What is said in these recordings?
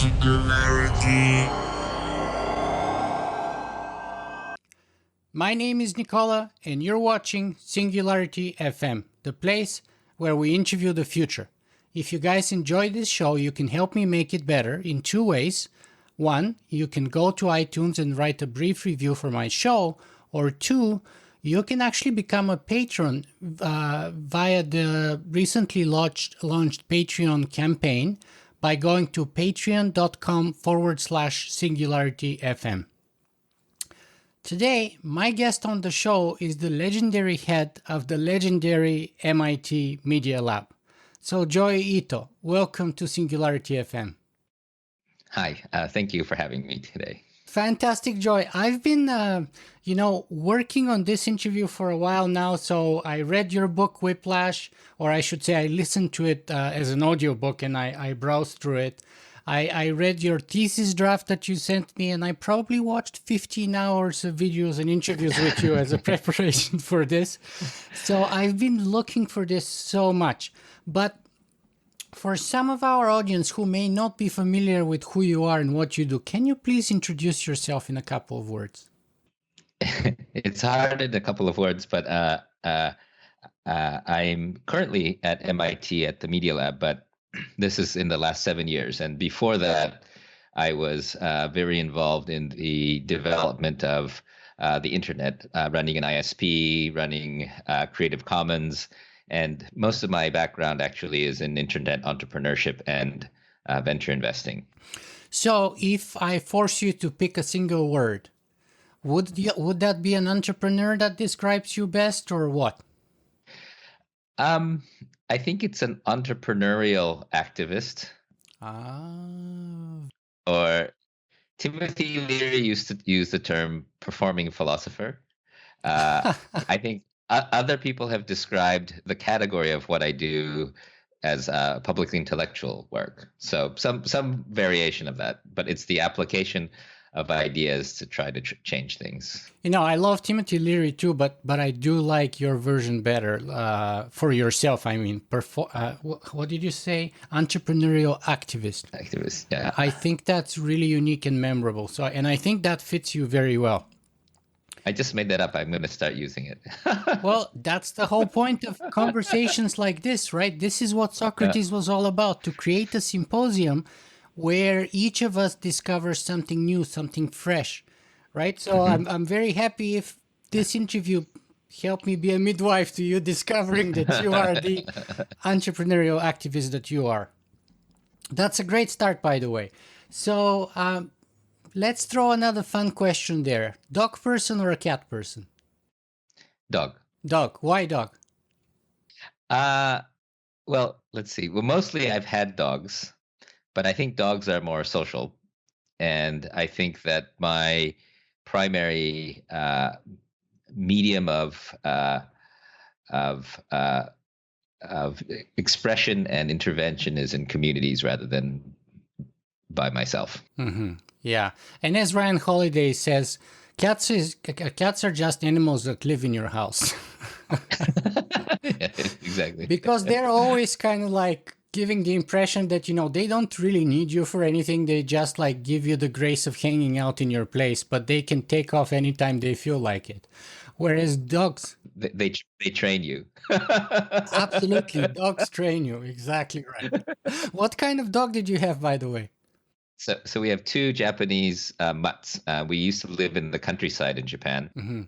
Singularity. My name is Nicola, and you're watching Singularity FM, the place where we interview the future. If you guys enjoy this show, you can help me make it better in two ways. One, you can go to iTunes and write a brief review for my show, or two, you can actually become a patron via the recently launched Patreon campaign by going to patreon.com/SingularityFM. Today, my guest on the show is the legendary head of the legendary MIT Media Lab. So, Joi Ito, welcome to Singularity FM. Hi, thank you for having me today. Fantastic, Joi. I've been, working on this interview for a while now. So I read your book, Whiplash, or I should say I listened to it as an audiobook and I browsed through it. I read your thesis draft that you sent me, and I probably watched 15 hours of videos and interviews with you as a preparation for this. So I've been looking for this so much. But for some of our audience who may not be familiar with who you are and what you do, can you please introduce yourself in a couple of words? It's hard in a couple of words, but I'm currently at MIT at the Media Lab, but this is in the last 7 years. And before that, I was very involved in the development of the internet, running an ISP, running Creative Commons. And most of my background actually is in internet entrepreneurship and venture investing. So if I force you to pick a single word, would that be an entrepreneur that describes you best, or what? I think it's an entrepreneurial activist. Or Timothy Leary used to use the term performing philosopher. I think other people have described the category of what I do as publicly intellectual work. So some variation of that, but it's the application of ideas to try to change things. I love Timothy Leary too, but I do like your version better for yourself. I mean, what did you say? Entrepreneurial activist. Activist, yeah. I think that's really unique and memorable. So, and I think that fits you very well. I just made that up. I'm going to start using it. Well, that's the whole point of conversations like this, right? This is what Socrates was all about, to create a symposium where each of us discovers something new, something fresh, right? So I'm very happy if this interview helped me be a midwife to you discovering that you are the entrepreneurial activist that you are. That's a great start, by the way. So let's throw another fun question there. Dog person or a cat person? Dog. Dog. Why dog? Well, let's see. Well, mostly I've had dogs, but I think dogs are more social. And I think that my primary medium of expression and intervention is in communities rather than by myself. Mm-hmm. Yeah. And as Ryan Holiday says, cats are just animals that live in your house. Yeah, exactly. Because they're always kind of like giving the impression that, they don't really need you for anything. They just like give you the grace of hanging out in your place, but they can take off anytime they feel like it. Whereas dogs... They train you. Absolutely. Dogs train you. Exactly right. What kind of dog did you have, by the way? So we have two Japanese mutts. We used to live in the countryside in Japan. Mm-hmm.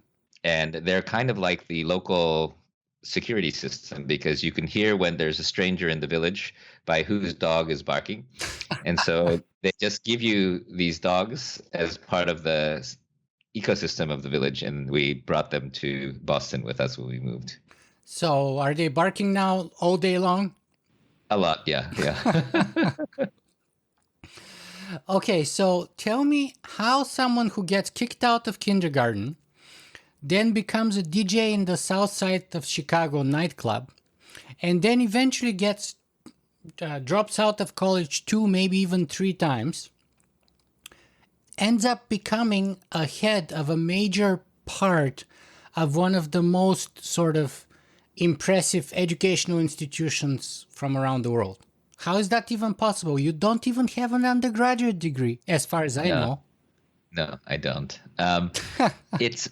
And they're kind of like the local security system, because you can hear when there's a stranger in the village by whose dog is barking. And so they just give you these dogs as part of the ecosystem of the village, and we brought them to Boston with us when we moved. So are they barking now all day long? A lot, yeah. Okay, so tell me how someone who gets kicked out of kindergarten then becomes a DJ in the south side of Chicago nightclub, and then eventually drops out of college 2, maybe even 3 times, ends up becoming a head of a major part of one of the most sort of impressive educational institutions from around the world. How is that even possible? You don't even have an undergraduate degree, as far as I No, know. no, I don't. It's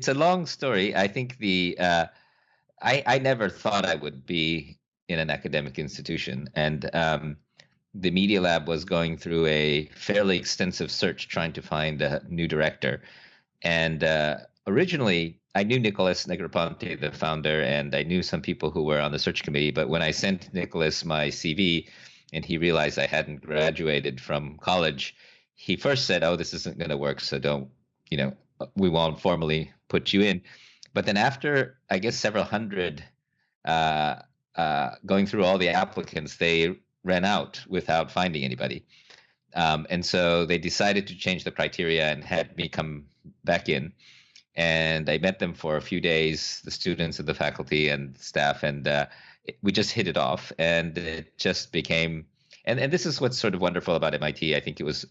a long story. I think I never thought I would be in an academic institution, and the Media Lab was going through a fairly extensive search trying to find a new director. And originally, I knew Nicholas Negroponte, the founder, and I knew some people who were on the search committee. But when I sent Nicholas my CV and he realized I hadn't graduated from college, he first said, "Oh, this isn't going to work, so don't, we won't formally put you in." But then after, I guess, several hundred uh, going through all the applicants, they ran out without finding anybody. And so they decided to change the criteria and had me come back in. And I met them for a few days, the students and the faculty and staff, and we just hit it off. And it just became, and this is what's sort of wonderful about MIT. I think it's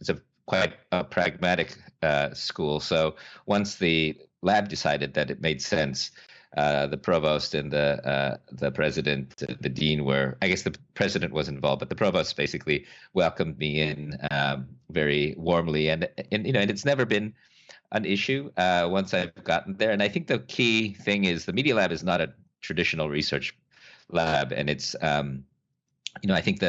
quite a pragmatic school. So once the lab decided that it made sense, the provost and the president, the dean were. I guess the president was involved, but the provost basically welcomed me in very warmly, and it's never been an issue once I've gotten there. And I think the key thing is the Media Lab is not a traditional research lab, and it's I think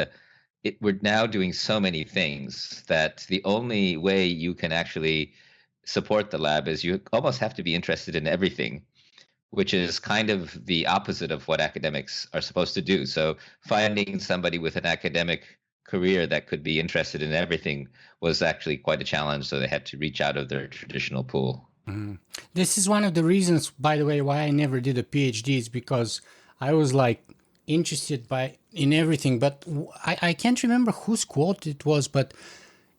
we're now doing so many things that the only way you can actually support the lab is you almost have to be interested in everything, which is kind of the opposite of what academics are supposed to do. So finding somebody with an academic career that could be interested in everything was actually quite a challenge. So they had to reach out of their traditional pool. This is one of the reasons, by the way, why I never did a PhD, is because I was like interested in everything. But I can't remember whose quote it was, but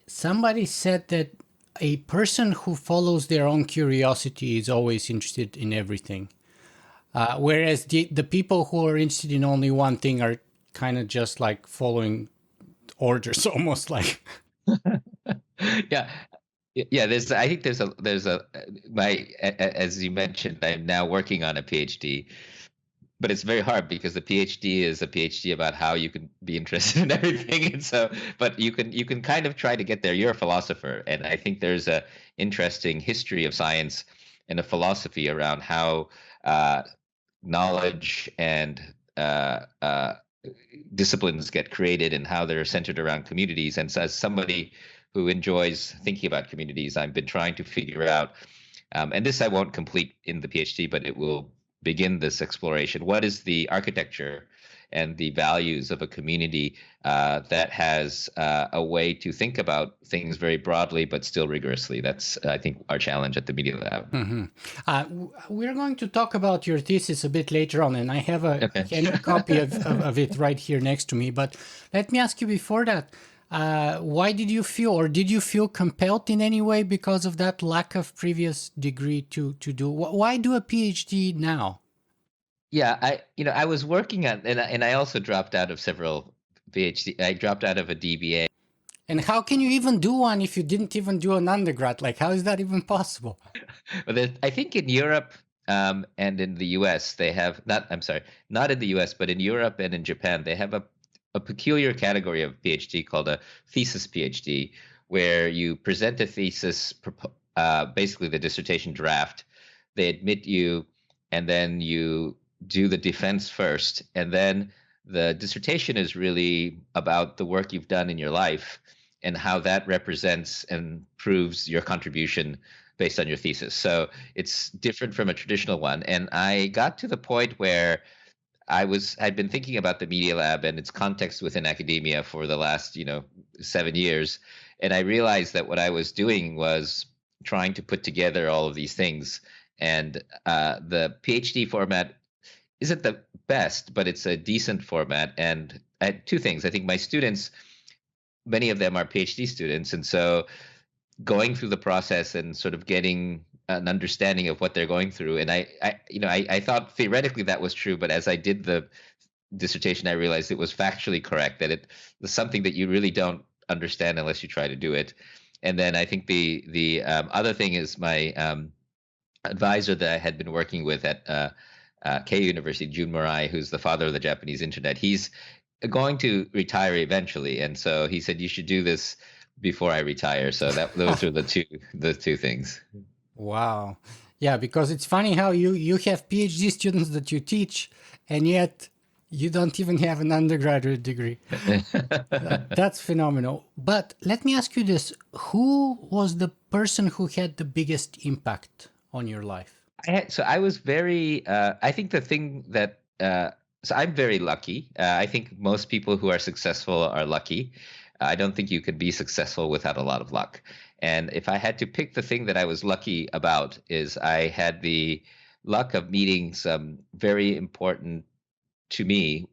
somebody said that a person who follows their own curiosity is always interested in everything. Whereas the people who are interested in only one thing are kind of just like following orders, almost like. Yeah. Yeah, I think as you mentioned, I'm now working on a PhD, but it's very hard because the PhD is a PhD about how you can be interested in everything. And so, but you can kind of try to get there. You're a philosopher, and I think there's a interesting history of science and a philosophy around how knowledge and disciplines get created and how they're centered around communities. And so as somebody who enjoys thinking about communities, I've been trying to figure out, and this I won't complete in the PhD, but it will begin this exploration. What is the architecture and the values of a community that has a way to think about things very broadly but still rigorously? That's, I think, our challenge at the Media Lab. We're going to talk about your thesis a bit later on, and I have a Okay. copy of it right here next to me. But let me ask you before that, why did you feel, or did you feel compelled in any way because of that lack of previous degree to do? Why do a PhD now? Yeah, I was working on, and I also dropped out of several PhD. I dropped out of a DBA. And how can you even do one if you didn't even do an undergrad? Like, how is that even possible? But I think in Europe and in the US, they have not. I'm sorry, not in the US, but in Europe and in Japan, they have a peculiar category of PhD called a thesis PhD, where you present a thesis, basically the dissertation draft. They admit you, and then you do the defense first, and then the dissertation is really about the work you've done in your life and how that represents and proves your contribution based on your thesis. So it's different from a traditional one. And I got to the point where I'd been thinking about the Media Lab and its context within academia for the last 7 years, and I realized that what I was doing was trying to put together all of these things. And the PhD format isn't the best, but it's a decent format. And I had two things. I think my students, many of them are PhD students, and so going through the process and sort of getting an understanding of what they're going through. And I thought theoretically that was true, but as I did the dissertation, I realized it was factually correct, that it was something that you really don't understand unless you try to do it. And then I think the other thing is my advisor that I had been working with at Keio University, Jun Murai, who's the father of the Japanese internet. He's going to retire eventually, and so he said you should do this before I retire. So those are the two things. Wow. Yeah, because it's funny how you have PhD students that you teach, and yet you don't even have an undergraduate degree. That's phenomenal. But let me ask you this. Who was the person who had the biggest impact on your life? I was very, I think the thing that, so I'm very lucky. I think most people who are successful are lucky. I don't think you could be successful without a lot of luck. And if I had to pick the thing that I was lucky about, is I had the luck of meeting some very important to me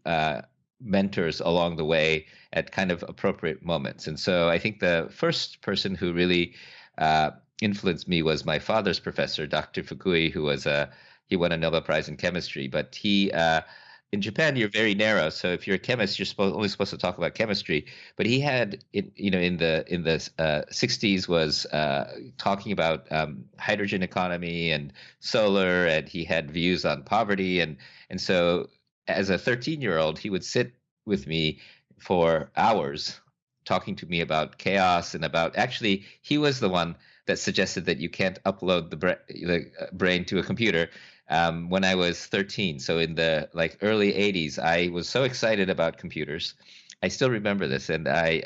mentors along the way at kind of appropriate moments. And so I think the first person who really uh, influenced me was my father's professor, Dr. Fukui, who was he won a Nobel Prize in chemistry. But he in Japan, you're very narrow. So if you're a chemist, you're only supposed to talk about chemistry. But he had, in the 60s, was talking about hydrogen economy and solar, and he had views on poverty, and so as a 13-year-old, he would sit with me for hours talking to me about chaos and about, actually, he was the one that suggested that you can't upload the brain to a computer when I was 13. So in the early 80s, I was so excited about computers. I still remember this, and I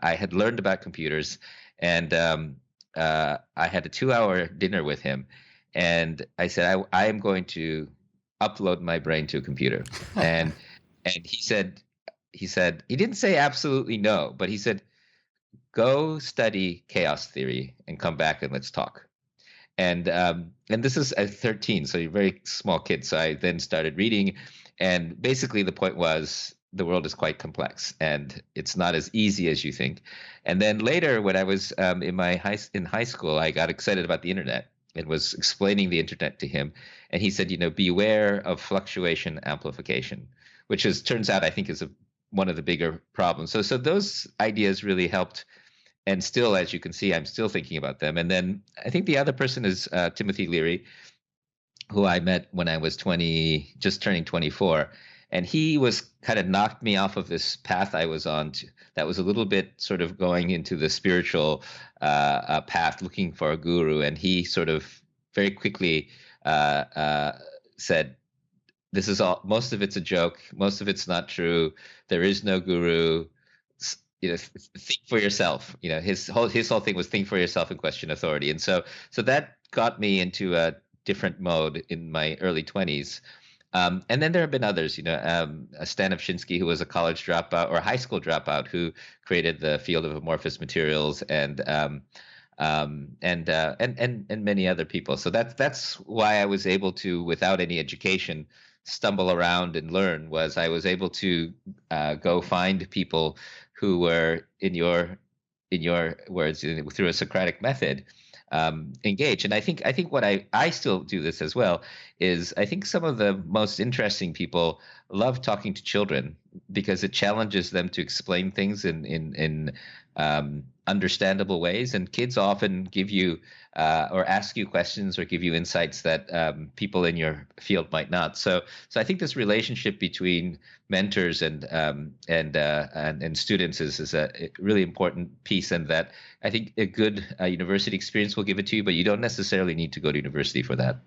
had learned about computers, and I had a 2-hour dinner with him, and I said I am going to upload my brain to a computer. And he didn't say absolutely no, but he said, go study chaos theory and come back and let's talk. And this is at 13, so you're a very small kid. So I then started reading, and basically the point was the world is quite complex and it's not as easy as you think. And then later, when I was in high school, I got excited about the internet and was explaining the internet to him, and he said, beware of fluctuation amplification, which turns out, I think, is one of the bigger problems. So those ideas really helped. And still, as you can see, I'm still thinking about them. And then I think the other person is Timothy Leary, who I met when I was 20, just turning 24. And he was kind of knocked me off of this path I was on that was a little bit sort of going into the spiritual path, looking for a guru. And he sort of very quickly said, this is all, most of it's a joke. Most of it's not true. There is no guru. Think for yourself. His whole thing was think for yourself and question authority. And so that got me into a different mode in my early 20s. And then there have been others, Stanislav Shinsky, who was a college dropout or a high school dropout, who created the field of amorphous materials, and many other people. So that's why I was able to, without any education, stumble around and learn. Was I was able to go find people who were, in your words, through a Socratic method, engaged. And I think what I still do this as well, is I think some of the most interesting people love talking to children because it challenges them to explain things in understandable ways. And kids often give you or ask you questions or give you insights that people in your field might not. So I think this relationship between mentors and students is a really important piece, and that I think a good university experience will give it to you, but you don't necessarily need to go to university for that.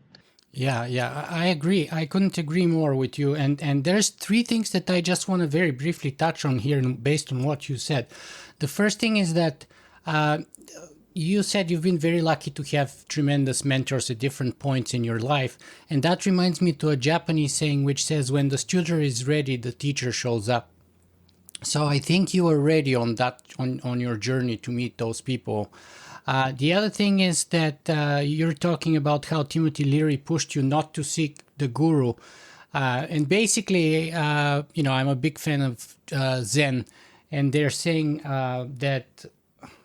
Yeah, I agree. I couldn't agree more with you. And there's three things that I just want to very briefly touch on here based on what you said. The first thing is that you said you've been very lucky to have tremendous mentors at different points in your life. And that reminds me to a Japanese saying which says, when the student is ready, the teacher shows up. So I think you were ready on that, on your journey to meet those people. The other thing is that you're talking about how Timothy Leary pushed you not to seek the guru. And basically, I'm a big fan of Zen, and they're saying that,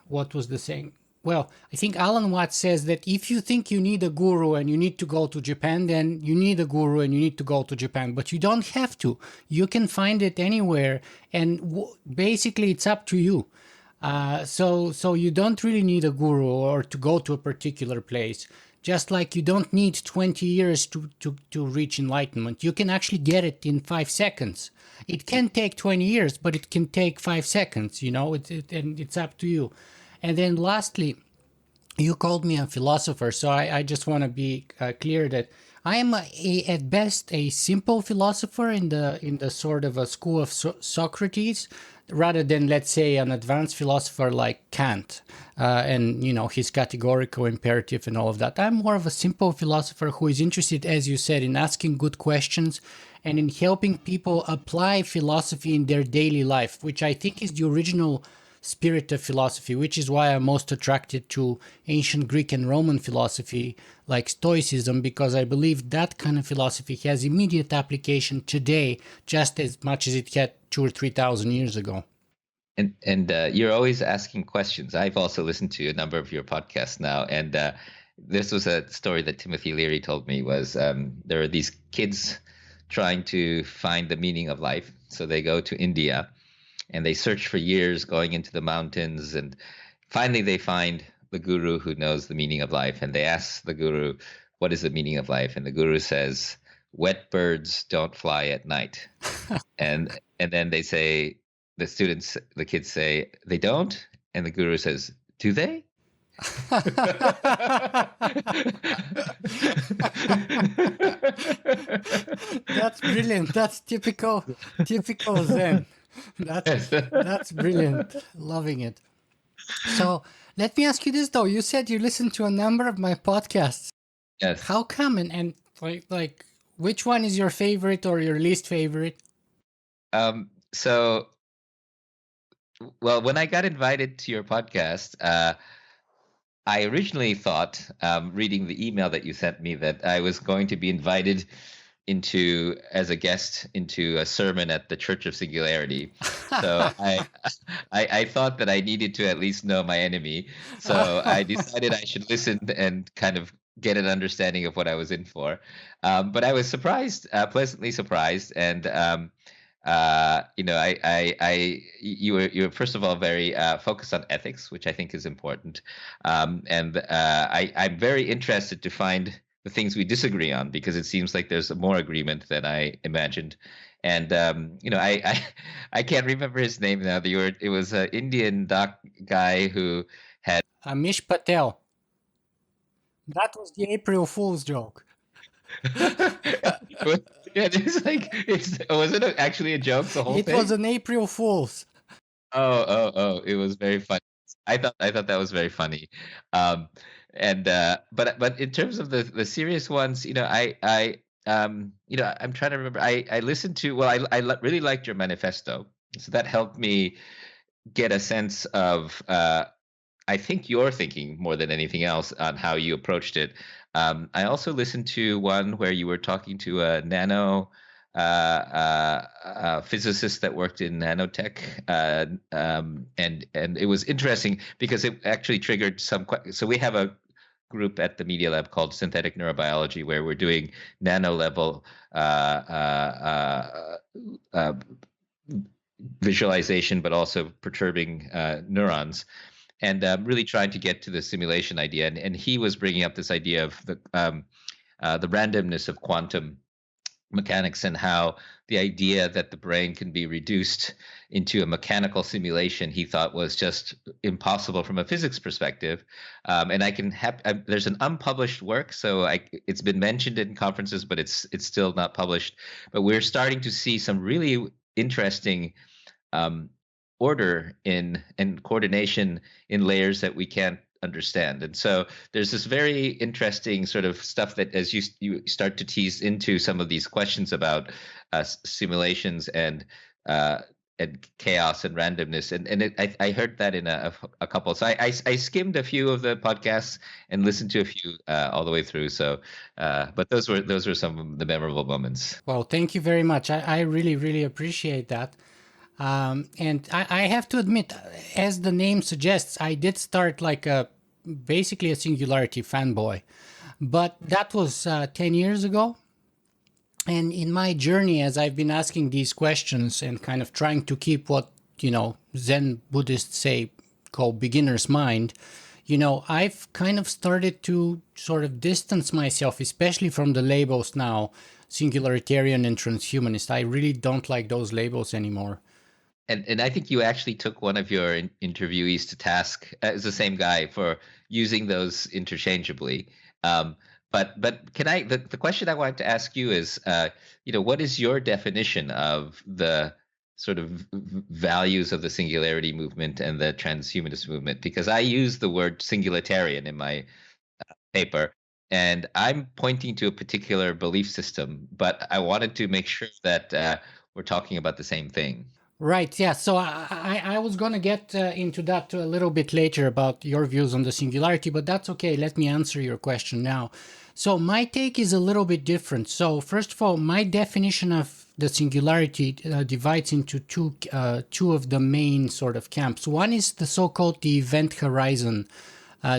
what was the saying? Well, I think Alan Watts says that if you think you need a guru and you need to go to Japan, then you need a guru and you need to go to Japan. But you don't have to. You can find it anywhere. And basically, it's up to you. So you don't really need a guru or to go to a particular place. Just like you don't need 20 years to reach enlightenment. You can actually get it in 5 seconds. It can take 20 years, but it can take 5 seconds, and it's up to you. And then lastly, you called me a philosopher, so I just want to be clear that I am at best a simple philosopher in the sort of a school of Socrates, rather than, let's say, an advanced philosopher like Kant, and his categorical imperative and all of that. I'm more of a simple philosopher who is interested, as you said, in asking good questions and in helping people apply philosophy in their daily life, which I think is the original spirit of philosophy, which is why I'm most attracted to ancient Greek and Roman philosophy like Stoicism, because I believe that kind of philosophy has immediate application today just as much as it had 2,000 or 3,000 years ago. And you're always asking questions. I've also listened to a number of your podcasts now, and this was a story that Timothy Leary told me. Was there are these kids trying to find the meaning of life, so they go to India and they search for years, going into the mountains, and finally they find the guru who knows the meaning of life, and they ask the guru, what is the meaning of life? And the guru says, wet birds don't fly at night. and then they say, the kids say, they don't? And the guru says, do they? That's brilliant. That's typical Zen. That's brilliant. Loving it. So let me ask you this though. You said you listened to a number of my podcasts. Yes. How come? And like which one is your favorite or your least favorite? So, well, when I got invited to your podcast, I originally thought, reading the email that you sent me, that I was going to be invited as a guest into a sermon at the Church of Singularity. So I thought that I needed to at least know my enemy. So I decided I should listen and kind of get an understanding of what I was in for. But I was surprised, pleasantly surprised, and you were first of all very focused on ethics, which I think is important, and I'm very interested to find the things we disagree on, because it seems like there's more agreement than I imagined. And I can't remember his name now. It was an Indian doc guy who had Amish Patel. That was the April Fool's joke. Yeah, was it actually a joke, the whole thing? It was an April Fool's. Oh! It was very funny. I thought that was very funny. But in terms of the serious ones, I'm trying to remember. I listened to. Well, I really liked your manifesto, so that helped me get a sense of. I think your thinking more than anything else on how you approached it. I also listened to one where you were talking to a nano physicist that worked in nanotech, and it was interesting because it actually triggered some. So we have a group at the Media Lab called Synthetic Neurobiology, where we're doing nano level visualization, but also perturbing neurons. And really trying to get to the simulation idea, and he was bringing up this idea of the randomness of quantum mechanics, and how the idea that the brain can be reduced into a mechanical simulation he thought was just impossible from a physics perspective. And I can have there's an unpublished work, so it's been mentioned in conferences, but it's still not published. But we're starting to see some really interesting order and coordination in layers that we can't understand. And so there's this very interesting sort of stuff that, as you start to tease into some of these questions about simulations and chaos and randomness, and I heard that in a couple. So I skimmed a few of the podcasts and listened to a few all the way through. So, but those were some of the memorable moments. Well, thank you very much. I really, really appreciate that. And I have to admit, as the name suggests, I did start like basically a Singularity fanboy, but that was 10 years ago. And in my journey, as I've been asking these questions and kind of trying to keep what, Zen Buddhists say called beginner's mind, I've kind of started to sort of distance myself, especially from the labels now, singularitarian and transhumanist. I really don't like those labels anymore. And I think you actually took one of your interviewees to task as the same guy for using those interchangeably. Um, but can I the question I wanted to ask you is what is your definition of the sort of values of the singularity movement and the transhumanist movement? Because I use the word singularitarian in my paper, and I'm pointing to a particular belief system, but I wanted to make sure that we're talking about the same thing. Right. Yeah. So I was going to get into that a little bit later about your views on the singularity, but that's okay. Let me answer your question now. So my take is a little bit different. So first of all, my definition of the singularity divides into two of the main sort of camps. One is the so-called the event horizon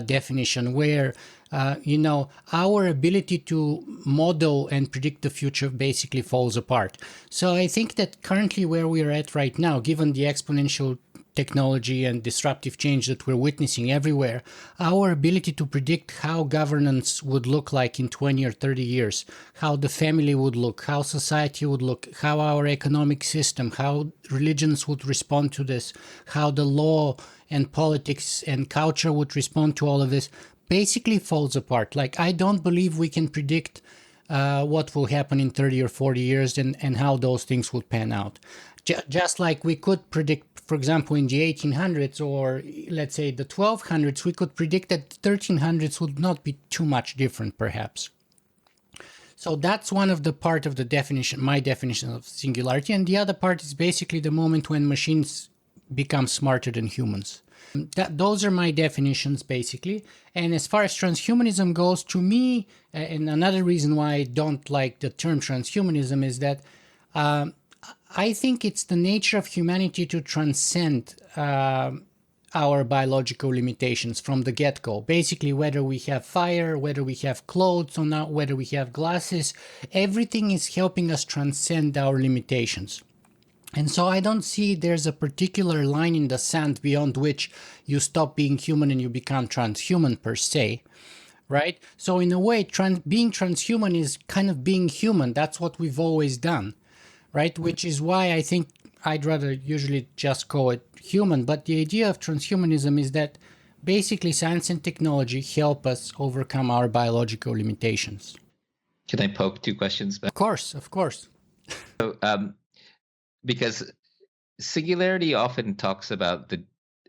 definition, where our ability to model and predict the future basically falls apart. So I think that currently where we're at right now, given the exponential technology and disruptive change that we're witnessing everywhere, our ability to predict how governance would look like in 20 or 30 years, how the family would look, how society would look, how our economic system, how religions would respond to this, how the law and politics and culture would respond to all of this, basically falls apart. Like, I don't believe we can predict what will happen in 30 or 40 years and how those things would pan out. Just like we could predict, for example, in the 1800s or let's say the 1200s, we could predict that the 1300s would not be too much different, perhaps. So that's one of the part of the definition, my definition of singularity. And the other part is basically the moment when machines become smarter than humans. Those are my definitions, basically. And as far as transhumanism goes, to me, and another reason why I don't like the term transhumanism is that I think it's the nature of humanity to transcend our biological limitations from the get-go. Basically, whether we have fire, whether we have clothes or not, whether we have glasses, everything is helping us transcend our limitations. And so I don't see there's a particular line in the sand beyond which you stop being human and you become transhuman per se, right? So in a way, being transhuman is kind of being human. That's what we've always done, right? Which is why I think I'd rather usually just call it human. But the idea of transhumanism is that basically science and technology help us overcome our biological limitations. Can I poke two questions back? Of course, of course. So, because singularity often talks about the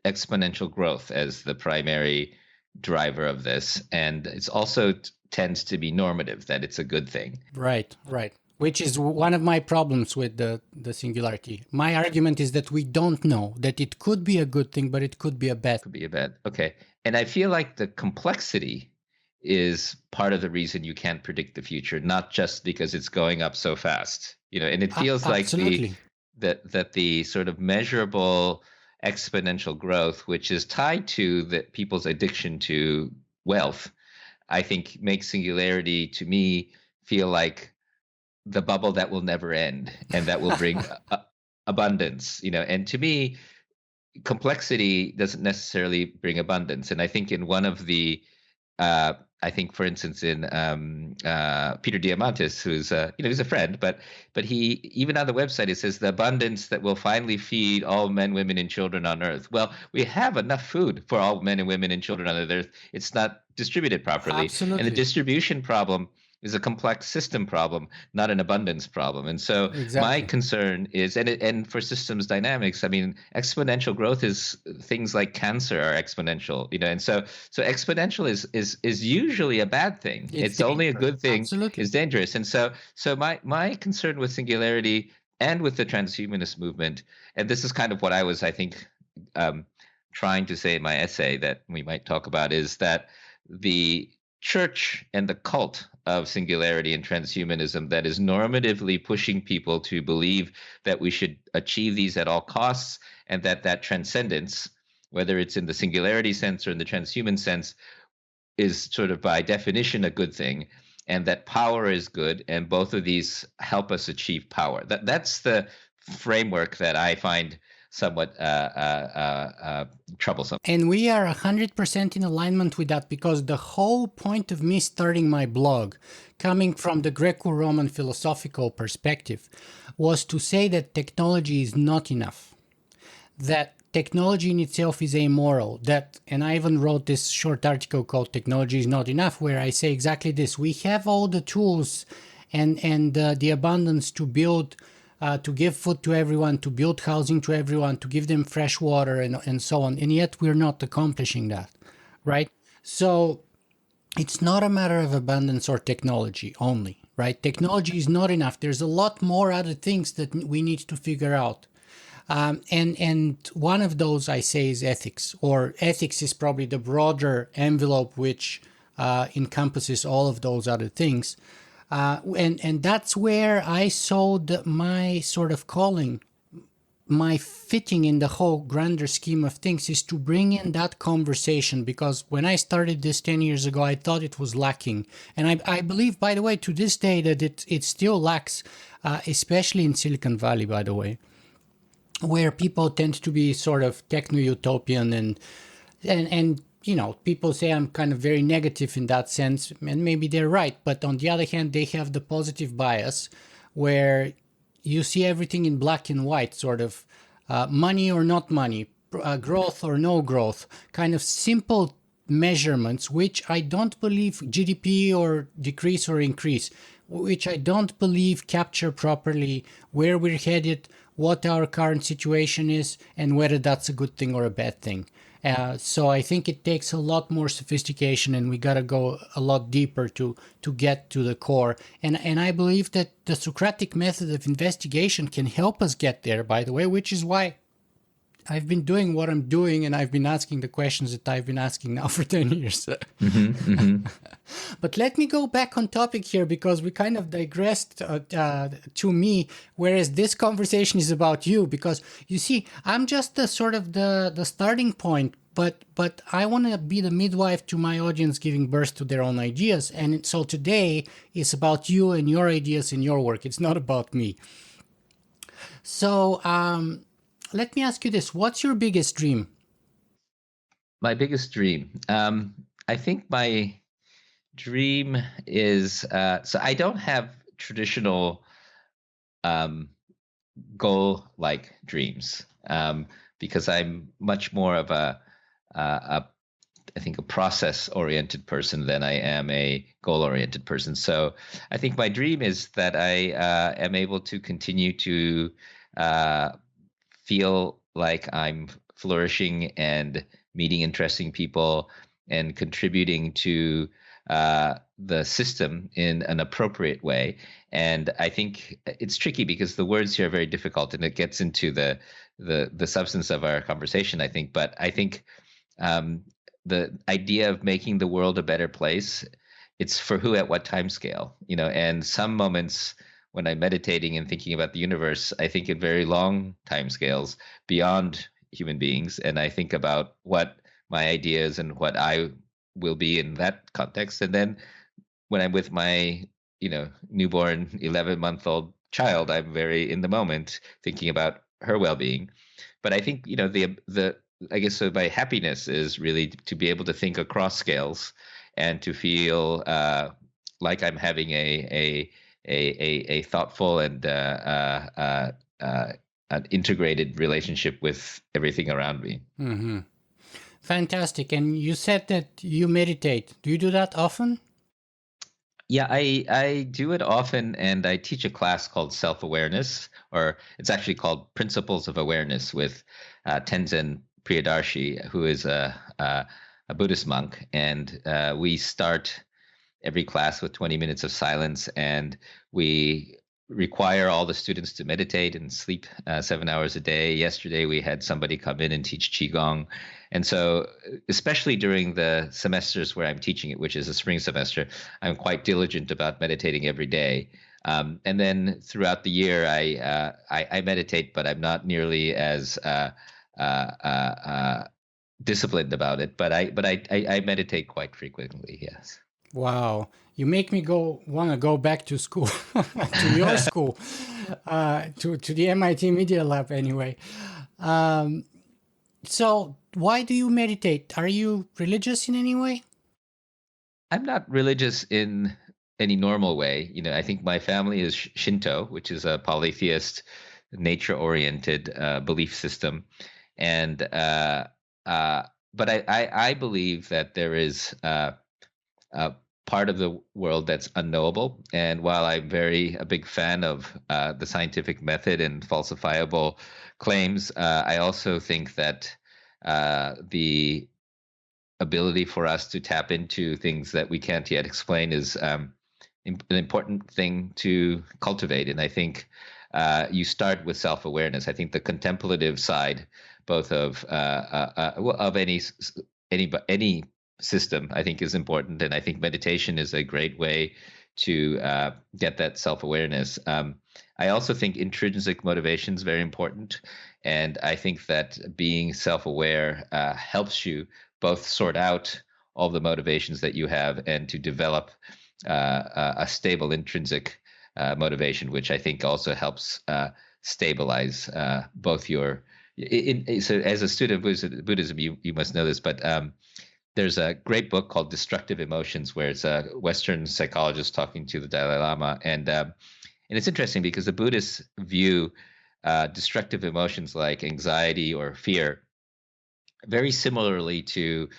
exponential growth as the primary driver of this, and it's also tends to be normative, that it's a good thing. Right, right. Which is one of my problems with the singularity. My argument is that we don't know, that it could be a good thing, but it could be a bad. Could be a bad. Okay. And I feel like the complexity is part of the reason you can't predict the future, not just because it's going up so fast. And it feels like Absolutely. that the sort of measurable exponential growth, which is tied to people's addiction to wealth, I think makes singularity to me feel like the bubble that will never end and that will bring abundance. And to me, complexity doesn't necessarily bring abundance. And I think in one of the I think, for instance, in Peter Diamandis, who's he's a friend, but he, even on the website, it says the abundance that will finally feed all men, women, and children on Earth. Well, we have enough food for all men and women and children on Earth. It's not distributed properly, Absolutely. and the distribution problem is a complex system problem, not an abundance problem. And so Exactly. My concern is, and for systems dynamics, I mean, exponential growth is things like cancer are exponential, and so exponential is usually a bad thing. It's only a good thing. Absolutely. Is dangerous. And so my concern with singularity and with the transhumanist movement, and this is kind of what I was, I think, trying to say in my essay that we might talk about, is that the church and the cult of singularity and transhumanism that is normatively pushing people to believe that we should achieve these at all costs, and that transcendence, whether it's in the singularity sense or in the transhuman sense, is sort of by definition a good thing, and that power is good, and both of these help us achieve power. That's the framework that I find somewhat troublesome. And we are 100% in alignment with that, because the whole point of me starting my blog, coming from the Greco-Roman philosophical perspective, was to say that technology is not enough, that technology in itself is amoral, and I even wrote this short article called Technology is Not Enough, where I say exactly this. We have all the tools and the abundance to build, to give food to everyone, to build housing to everyone, to give them fresh water and so on. And yet we're not accomplishing that, right? So it's not a matter of abundance or technology only, right? Technology is not enough. There's a lot more other things that we need to figure out. And one of those, I say, is ethics, or ethics is probably the broader envelope which encompasses all of those other things. And that's where I saw my sort of calling, my fitting in the whole grander scheme of things, is to bring in that conversation, because when I started this 10 years ago, I thought it was lacking. And I believe, by the way, to this day, that it still lacks, especially in Silicon Valley, by the way, where people tend to be sort of techno-utopian and you know, people say I'm kind of very negative in that sense, and maybe they're right. But on the other hand, they have the positive bias where you see everything in black and white, sort of money or not money, growth or no growth, kind of simple measurements, which I don't believe GDP or decrease or increase, which I don't believe capture properly where we're headed, what our current situation is, and whether that's a good thing or a bad thing. So I think it takes a lot more sophistication, and we got to go a lot deeper to get to the core. And I believe that the Socratic method of investigation can help us get there, by the way, which is why I've been doing what I'm doing, and I've been asking the questions that I've been asking now for 10 years. But let me go back on topic here, because we kind of digressed to me, whereas this conversation is about you. Because you see, I'm just the sort of the starting point, but I want to be the midwife to my audience giving birth to their own ideas. And so today is about you and your ideas and your work. It's not about me. So let me ask you this. What's your biggest dream? My biggest dream. I think my dream is, so I don't have traditional goal-like dreams, because I'm much more of I think a process-oriented person than I am a goal-oriented person. So I think my dream is that I am able to continue to feel like I'm flourishing and meeting interesting people and contributing to the system in an appropriate way. And I think it's tricky because the words here are very difficult, and it gets into the substance of our conversation, I think. But I think the idea of making the world a better place, it's for who at what time scale, you know. And some moments when I'm meditating and thinking about the universe, I think in very long time scales beyond human beings, and I think about what my ideas and what I will be in that context. And then when I'm with my, you know, newborn 11-month-old child, I'm very in the moment thinking about her well-being. But I think, you know, the I guess so my happiness is really to be able to think across scales and to feel like I'm having a thoughtful and an integrated relationship with everything around me. Mm-hmm. Fantastic. And you said that you meditate. Do you do that often? Yeah, I do it often, and I teach a class called Self-Awareness, or it's actually called Principles of Awareness, with Tenzin Priyadarshi, who is a Buddhist monk. And we start every class with 20 minutes of silence, and we require all the students to meditate and sleep 7 hours a day. Yesterday, we had somebody come in and teach Qigong. And so, especially during the semesters where I'm teaching it, which is a spring semester, I'm quite diligent about meditating every day. And then throughout the year, I meditate, but I'm not nearly as disciplined about it. But I meditate quite frequently. Yes. Wow, you make me want to go back to school, to your school, to the MIT Media Lab anyway. Um, so why do you meditate? Are you religious in any way? I'm not religious in any normal way. I think my family is Shinto, which is a polytheist, nature-oriented belief system, and uh, but I believe that there is a part of the world that's unknowable. And while I'm a big fan of the scientific method and falsifiable claims, I also think that the ability for us to tap into things that we can't yet explain is an important thing to cultivate. And I think you start with self-awareness. I think the contemplative side, both of any system, I think is important. And I think meditation is a great way to get that self-awareness. I also think intrinsic motivation is very important. And I think that being self-aware helps you both sort out all the motivations that you have and to develop a stable intrinsic motivation, which I think also helps stabilize both your. So, as a student of Buddhism, you must know this, but there's a great book called Destructive Emotions, where it's a Western psychologist talking to the Dalai Lama, and it's interesting because the Buddhists view destructive emotions like anxiety or fear very similarly to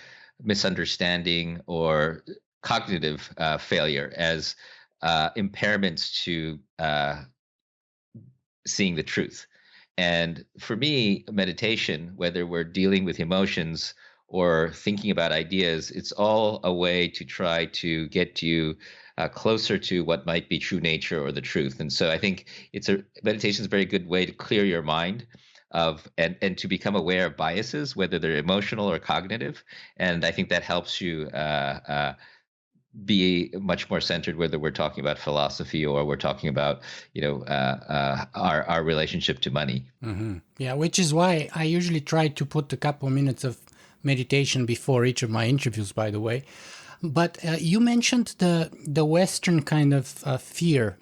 misunderstanding or cognitive failure as impairments to seeing the truth. And for me, meditation, whether we're dealing with emotions or thinking about ideas, it's all a way to try to get you closer to what might be true nature or the truth. And so I think meditation is a very good way to clear your mind and to become aware of biases, whether they're emotional or cognitive. And I think that helps you be much more centered, whether we're talking about philosophy or we're talking about our relationship to money. Yeah, which is why I usually try to put a couple minutes of meditation before each of my interviews, by the way. But you mentioned the Western kind of fear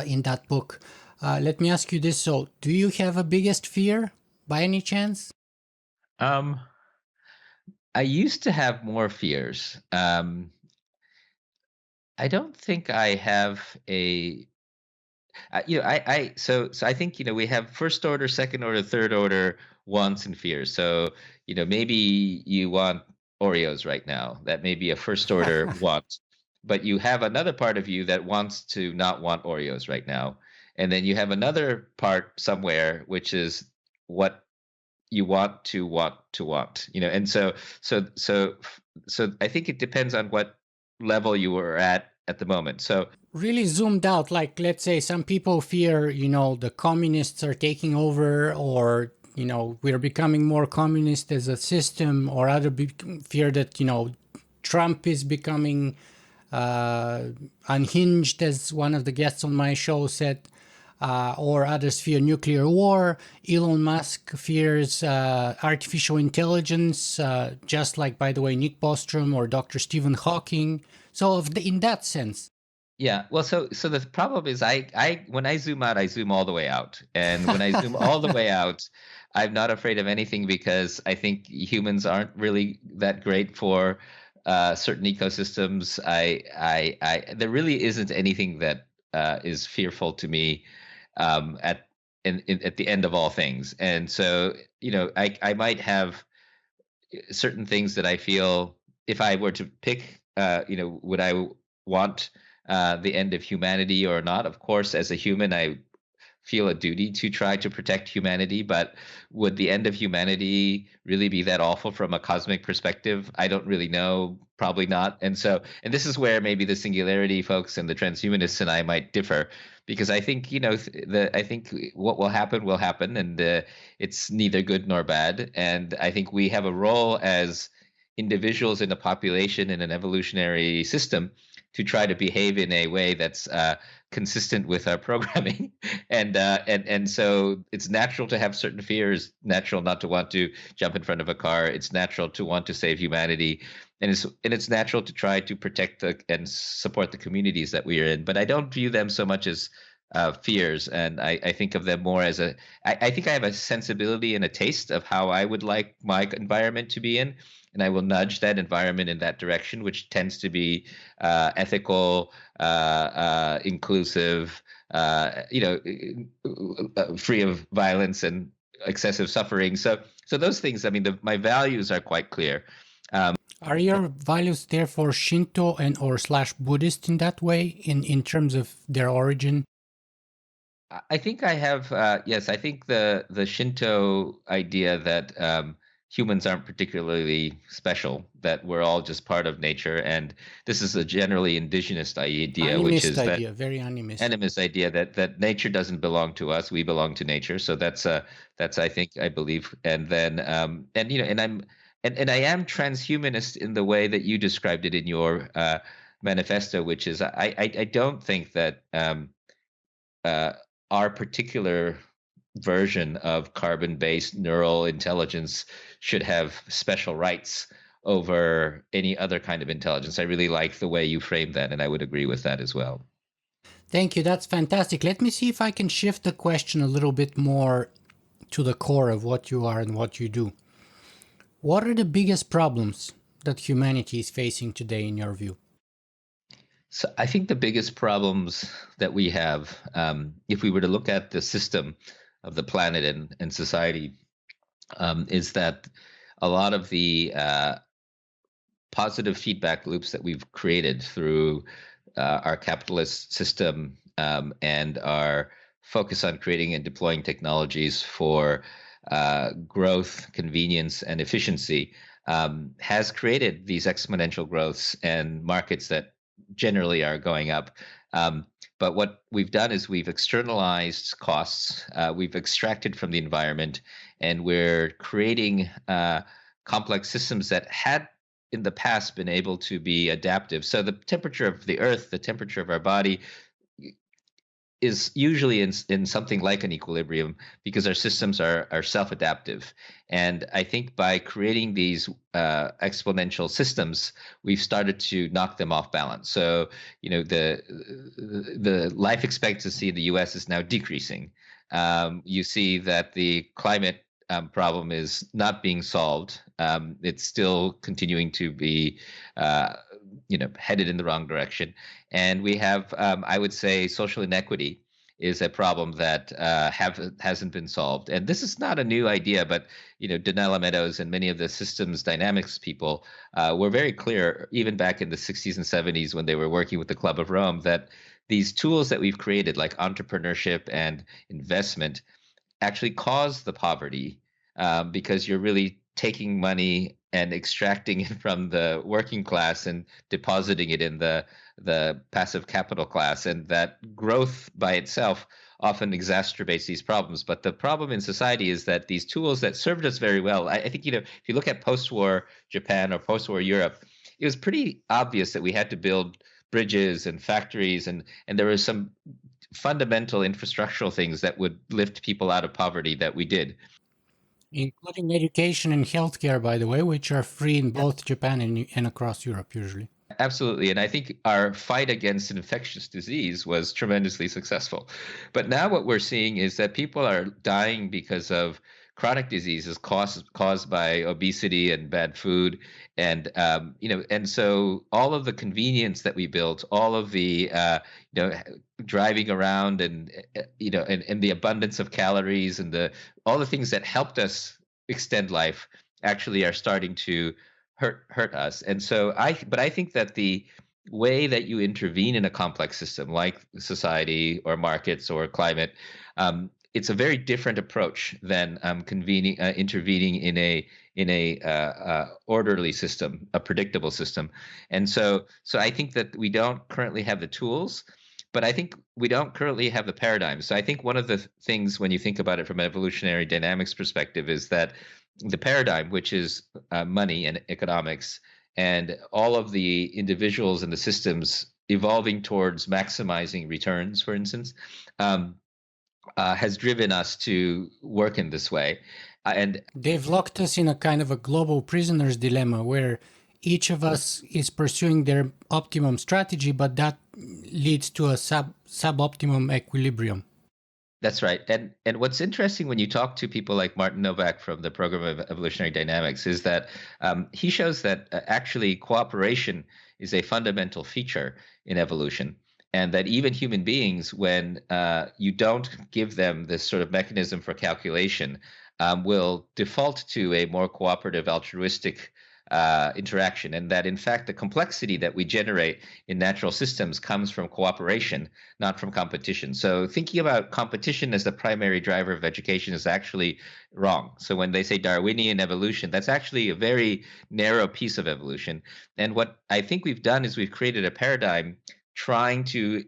in that book. Let me ask you this. So, do you have a biggest fear by any chance? um I used to have more fears. I don't think I have a so I think we have first order, second order, third order wants and fears. So maybe you want Oreos right now. That may be a first order want, but you have another part of you that wants to not want Oreos right now, and then you have another part somewhere which is what you want. And so I think it depends on what level you were at the moment. So Really zoomed out, like let's say some people fear, the communists are taking over, or we're becoming more communist as a system, or other fear that Trump is becoming unhinged, as one of the guests on my show said, or others fear nuclear war. Elon Musk fears artificial intelligence, just like, by the way, Nick Bostrom or Dr. Stephen Hawking. So in that sense. yeah, well, so the problem is I when I zoom out, I zoom all the way out. And when I zoom all the way out, I'm not afraid of anything because I think humans aren't really that great for certain ecosystems. I there really isn't anything that is fearful to me at the end of all things. And so, I might have certain things that I feel if I were to pick, would I want the end of humanity or not? Of course, as a human, I feel a duty to try to protect humanity, but would the end of humanity really be that awful from a cosmic perspective? I don't really know. Probably not. And this is where maybe the singularity folks and the transhumanists and I might differ, because I think I think what will happen, and it's neither good nor bad. And I think we have a role as individuals in a population in an evolutionary system to try to behave in a way that's consistent with our programming, and so it's natural to have certain fears, natural not to want to jump in front of a car, it's natural to want to save humanity, and it's natural to try to protect and support the communities that we are in. But I don't view them so much as fears, and I think of them more as I think I have a sensibility and a taste of how I would like my environment to be in, and I will nudge that environment in that direction, which tends to be ethical, inclusive, free of violence and excessive suffering. So those things. I mean, my values are quite clear. Are your values therefore Shinto and or slash Buddhist in that way, in terms of their origin? I think I have, yes, I think the Shinto idea that humans aren't particularly special, that we're all just part of nature, and this is a generally indigenous idea, which Animist is that idea, very animist. animist idea that nature doesn't belong to us, we belong to nature. So that's I think I believe, and then and and I am transhumanist in the way that you described it in your manifesto, which is I don't think that uh, our particular version of carbon-based neural intelligence should have special rights over any other kind of intelligence. I really like the way you framed that, and I would agree with that as well. Thank you, that's fantastic. Let me see if I can shift the question a little bit more to the core of what you are and what you do. What are the biggest problems that humanity is facing today, in your view? So I think the biggest problems that we have, if we were to look at the system of the planet and society, is that a lot of the positive feedback loops that we've created through our capitalist system and our focus on creating and deploying technologies for growth, convenience, and efficiency has created these exponential growths and markets that generally are going up. But what we've done is we've externalized costs, we've extracted from the environment, and we're creating complex systems that had in the past been able to be adaptive. So the temperature of the earth, the temperature of our body is usually in something like an equilibrium because our systems are self-adaptive. And I think by creating these exponential systems, we've started to knock them off balance. So, the life expectancy in the US is now decreasing. You see that the climate problem is not being solved. It's still continuing to be, headed in the wrong direction. And we have, I would say, social inequity is a problem that hasn't been solved. And this is not a new idea, but Donella Meadows and many of the systems dynamics people were very clear, even back in the 60s and 70s when they were working with the Club of Rome, that these tools that we've created, like entrepreneurship and investment, actually cause the poverty because you're really taking money and extracting it from the working class and depositing it in the passive capital class, and that growth by itself often exacerbates these problems. But the problem in society is that these tools that served us very well, I think if you look at post-war Japan or post-war Europe, it was pretty obvious that we had to build bridges and factories, and there was some fundamental infrastructural things that would lift people out of poverty that we did. Including education and healthcare, by the way, which are free in both Japan and across Europe usually. Absolutely. And I think our fight against infectious disease was tremendously successful. But now what we're seeing is that people are dying because of chronic diseases caused by obesity and bad food. And, and so all of the convenience that we built, all of the, driving around and, and the abundance of calories and all the things that helped us extend life actually are starting to hurt us. And so I think that the way that you intervene in a complex system like society or markets or climate, it's a very different approach than intervening in a orderly system, a predictable system. And so I think that we don't currently have the tools, but I think we don't currently have the paradigm. So I think one of the things when you think about it from an evolutionary dynamics perspective is that the paradigm, which is money and economics, and all of the individuals and the systems evolving towards maximizing returns, for instance, has driven us to work in this way. And they've locked us in a kind of a global prisoner's dilemma where each of us is pursuing their optimum strategy, but that leads to a suboptimum equilibrium. That's right. And what's interesting when you talk to people like Martin Novak from the program of evolutionary dynamics is that he shows that actually cooperation is a fundamental feature in evolution. And that even human beings, when you don't give them this sort of mechanism for calculation, will default to a more cooperative, altruistic interaction, and that in fact the complexity that we generate in natural systems comes from cooperation, not from competition. So thinking about competition as the primary driver of education is actually wrong. So when they say Darwinian evolution, that's actually a very narrow piece of evolution. And what I think we've done is we've created a paradigm trying to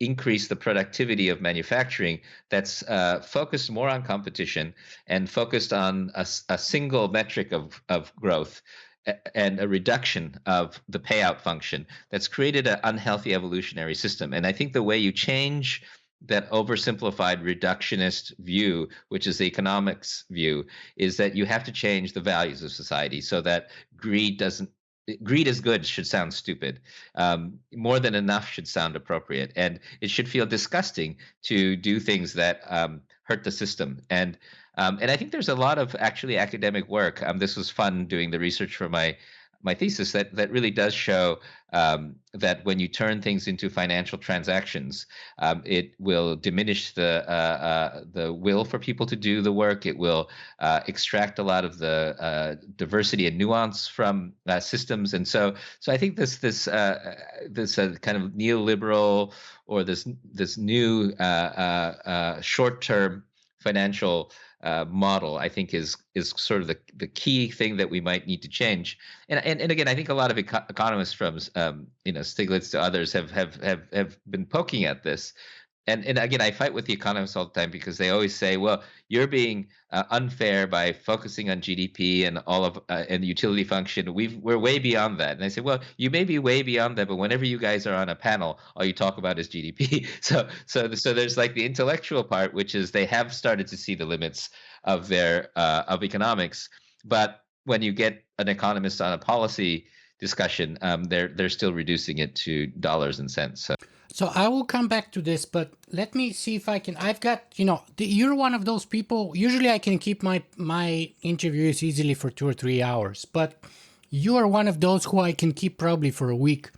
increase the productivity of manufacturing that's focused more on competition and focused on a single metric of growth and a reduction of the payout function that's created an unhealthy evolutionary system. And I think the way you change that oversimplified reductionist view, which is the economics view, is that you have to change the values of society so that greed is good should sound stupid. More than enough should sound appropriate. And it should feel disgusting to do things that hurt the system. And I think there's a lot of actually academic work. This was fun doing the research for my thesis that really does show that when you turn things into financial transactions, it will diminish the will for people to do the work. It will extract a lot of the diversity and nuance from systems. And so I think this kind of neoliberal or this new short-term financial model, I think, is sort of the key thing that we might need to change. And again, I think a lot of economists from Stiglitz to others have been poking at this. And again, I fight with the economists all the time because they always say, well, you're being unfair by focusing on GDP and all of and the utility function. We're way beyond that. And I say, well, you may be way beyond that, but whenever you guys are on a panel, all you talk about is GDP. So there's like the intellectual part, which is they have started to see the limits of their of economics. But when you get an economist on a policy discussion, they're still reducing it to dollars and cents. So I will come back to this, but let me see if I can. I've got, you're one of those people. Usually I can keep my interviews easily for 2 or 3 hours, but you are one of those who I can keep probably for a week.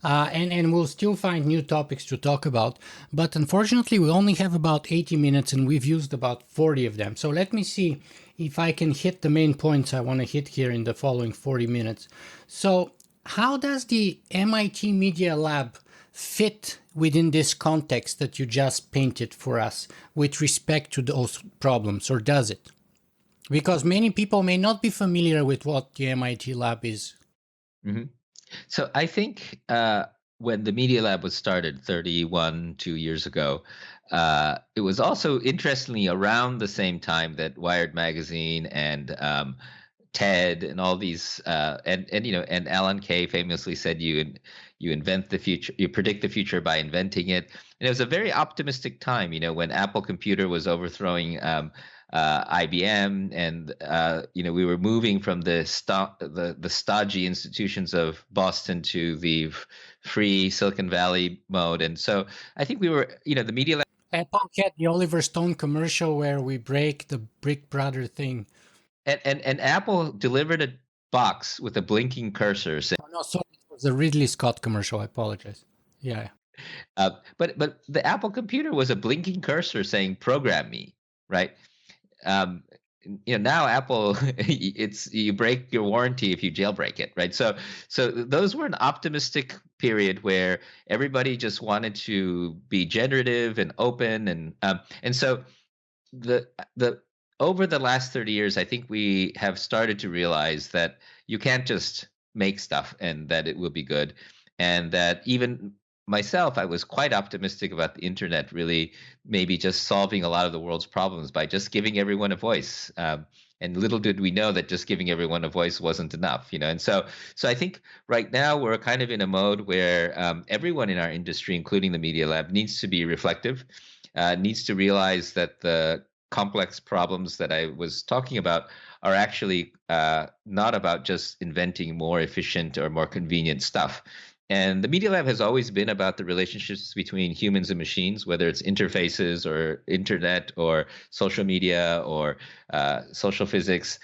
And we'll still find new topics to talk about. But unfortunately, we only have about 80 minutes and we've used about 40 of them. So let me see if I can hit the main points I want to hit here in the following 40 minutes. So how does the MIT Media Lab fit within this context that you just painted for us with respect to those problems, or does it? Because many people may not be familiar with what the MIT Lab is. Mm-hmm. So I think when the Media Lab was started 2 years ago, it was also interestingly around the same time that Wired Magazine and TED and all these and Alan Kay famously said you invent the future, you predict the future by inventing it. And it was a very optimistic time, when Apple Computer was overthrowing IBM, and we were moving from the stodgy institutions of Boston to the free Silicon Valley mode. And so I think we were, the Media Lab. Apple had the Oliver Stone commercial where we break the Brick Brother thing. And Apple delivered a box with a blinking cursor saying, "Oh, no, sorry, it was a Ridley Scott commercial. I apologize." Yeah. But the Apple computer was a blinking cursor saying, "Program me," right? Now Apple, you break your warranty if you jailbreak it, right? So those were an optimistic period where everybody just wanted to be generative and open, and so the over the last 30 years, I think we have started to realize that you can't just make stuff and that it will be good. And that even myself, I was quite optimistic about the internet really maybe just solving a lot of the world's problems by just giving everyone a voice. And little did we know that just giving everyone a voice wasn't enough, And so I think right now we're kind of in a mode where everyone in our industry, including the Media Lab, needs to be reflective, needs to realize that the complex problems that I was talking about are actually not about just inventing more efficient or more convenient stuff. And the Media Lab has always been about the relationships between humans and machines, whether it's interfaces or internet or social media or social physics.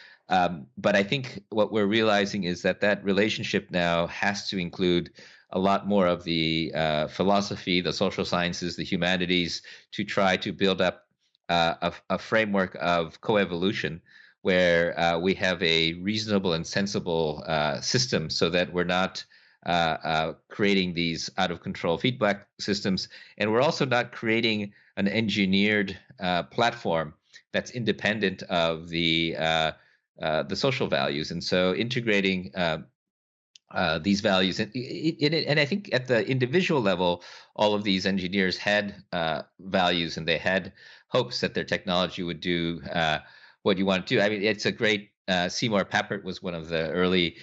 But I think what we're realizing is that that relationship now has to include a lot more of the philosophy, the social sciences, the humanities, to try to build up a framework of coevolution where we have a reasonable and sensible system so that we're not creating these out of control feedback systems. And we're also not creating an engineered platform that's independent of the social values. And so integrating these values, and I think at the individual level, all of these engineers had values, and they had hopes that their technology would do what you want to do. I mean, it's a great. Seymour Papert was one of the early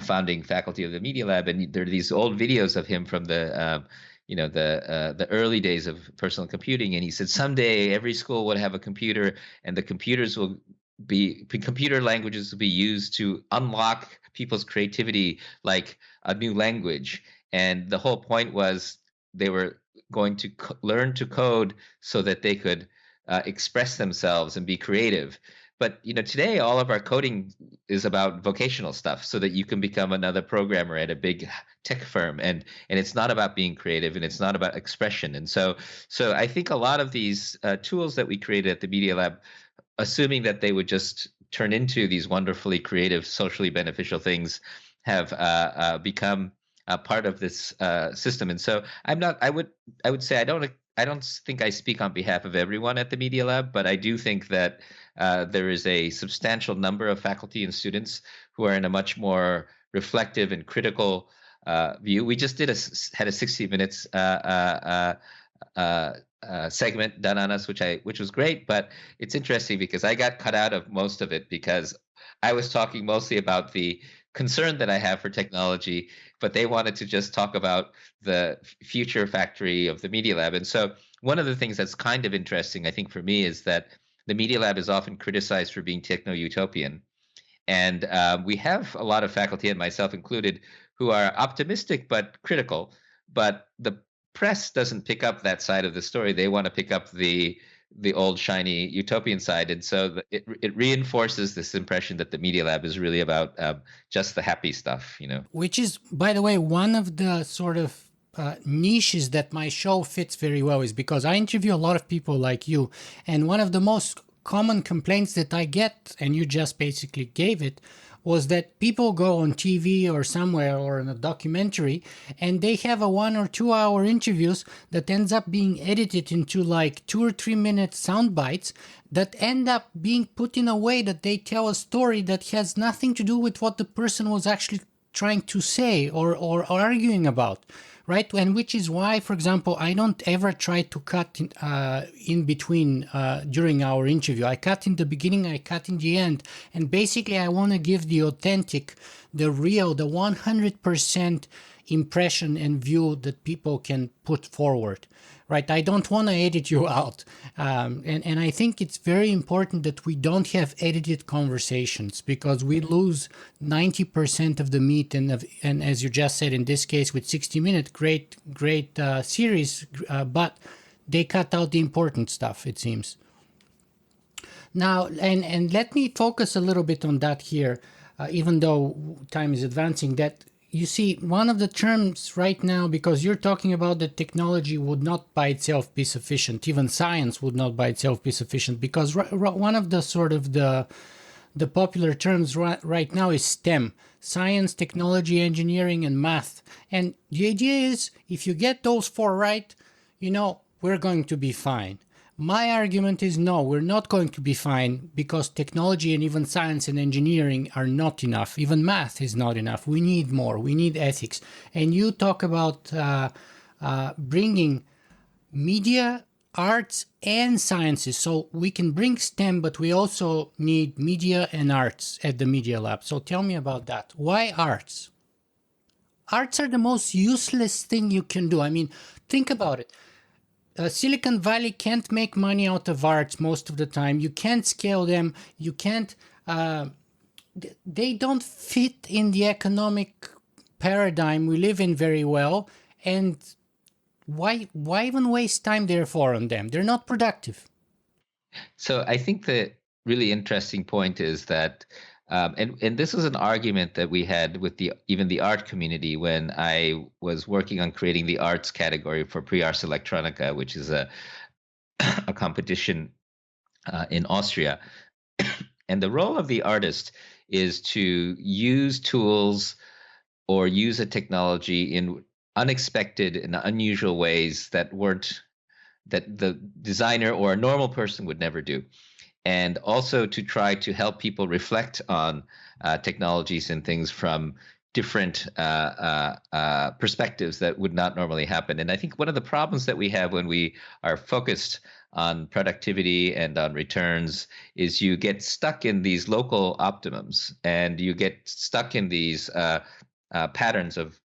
founding faculty of the Media Lab, and there are these old videos of him from the the early days of personal computing, and he said someday every school would have a computer, and the computers will be computer languages will be used to unlock people's creativity like a new language. And the whole point was they were going to learn to code so that they could express themselves and be creative. But today all of our coding is about vocational stuff, so that you can become another programmer at a big tech firm, and it's not about being creative, and it's not about expression. And so I think a lot of these tools that we created at the Media Lab, assuming that they would just turn into these wonderfully creative, socially beneficial things, have become a part of this system. And so I would say I don't think I speak on behalf of everyone at the Media Lab, but I do think that there is a substantial number of faculty and students who are in a much more reflective and critical view. We just had a 60 minutes segment done on us, which was great, but it's interesting because I got cut out of most of it because I was talking mostly about the concern that I have for technology, but they wanted to just talk about the future factory of the Media Lab. And so one of the things that's kind of interesting, I think, for me, is that the Media Lab is often criticized for being techno-utopian. And we have a lot of faculty, and myself included, who are optimistic but critical. But the press doesn't pick up that side of the story. They want to pick up the old shiny utopian side, and so it reinforces this impression that the Media Lab is really about just the happy stuff, Which is, by the way, one of the sort of niches that my show fits very well, is because I interview a lot of people like you, and one of the most common complaints that I get, and you just basically gave it, was that people go on TV or somewhere or in a documentary and they have a 1 or 2 hour interviews that ends up being edited into like 2 or 3 minute sound bites that end up being put in a way that they tell a story that has nothing to do with what the person was actually trying to say or arguing about. Right, and which is why, for example, I don't ever try to cut in between during our interview. I cut in the beginning, I cut in the end, and basically I want to give the authentic, the real, the 100% impression and view that people can put forward. Right, I don't want to edit you out, and I think it's very important that we don't have edited conversations, because we lose 90% of the meat. And as you just said, in this case with 60 Minutes, great series, but they cut out the important stuff, it seems. Now, and let me focus a little bit on that here, even though time is advancing. That, you see, one of the terms right now, because you're talking about that technology would not by itself be sufficient, even science would not by itself be sufficient, because one of the sort of the popular terms right now is STEM: science, technology, engineering, and math. And the idea is, if you get those 4 right, we're going to be fine. My argument is no, we're not going to be fine, because technology and even science and engineering are not enough. Even math is not enough. We need more. We need ethics. And you talk about bringing media, arts, and sciences. So we can bring STEM, but we also need media and arts at the Media Lab. So tell me about that. Why arts? Arts are the most useless thing you can do. I mean, think about it. Silicon Valley can't make money out of arts most of the time. You can't scale them. You can't. They don't fit in the economic paradigm we live in very well. And why even waste time therefore on them? They're not productive. So I think the really interesting point is that, and this was an argument that we had with even the art community when I was working on creating the arts category for Pre-Ars Electronica, which is a competition in Austria. And the role of the artist is to use tools or use a technology in unexpected and unusual ways that the designer or a normal person would never do, and also to try to help people reflect on technologies and things from different perspectives that would not normally happen. And I think one of the problems that we have when we are focused on productivity and on returns is you get stuck in these local optimums, and you get stuck in these patterns of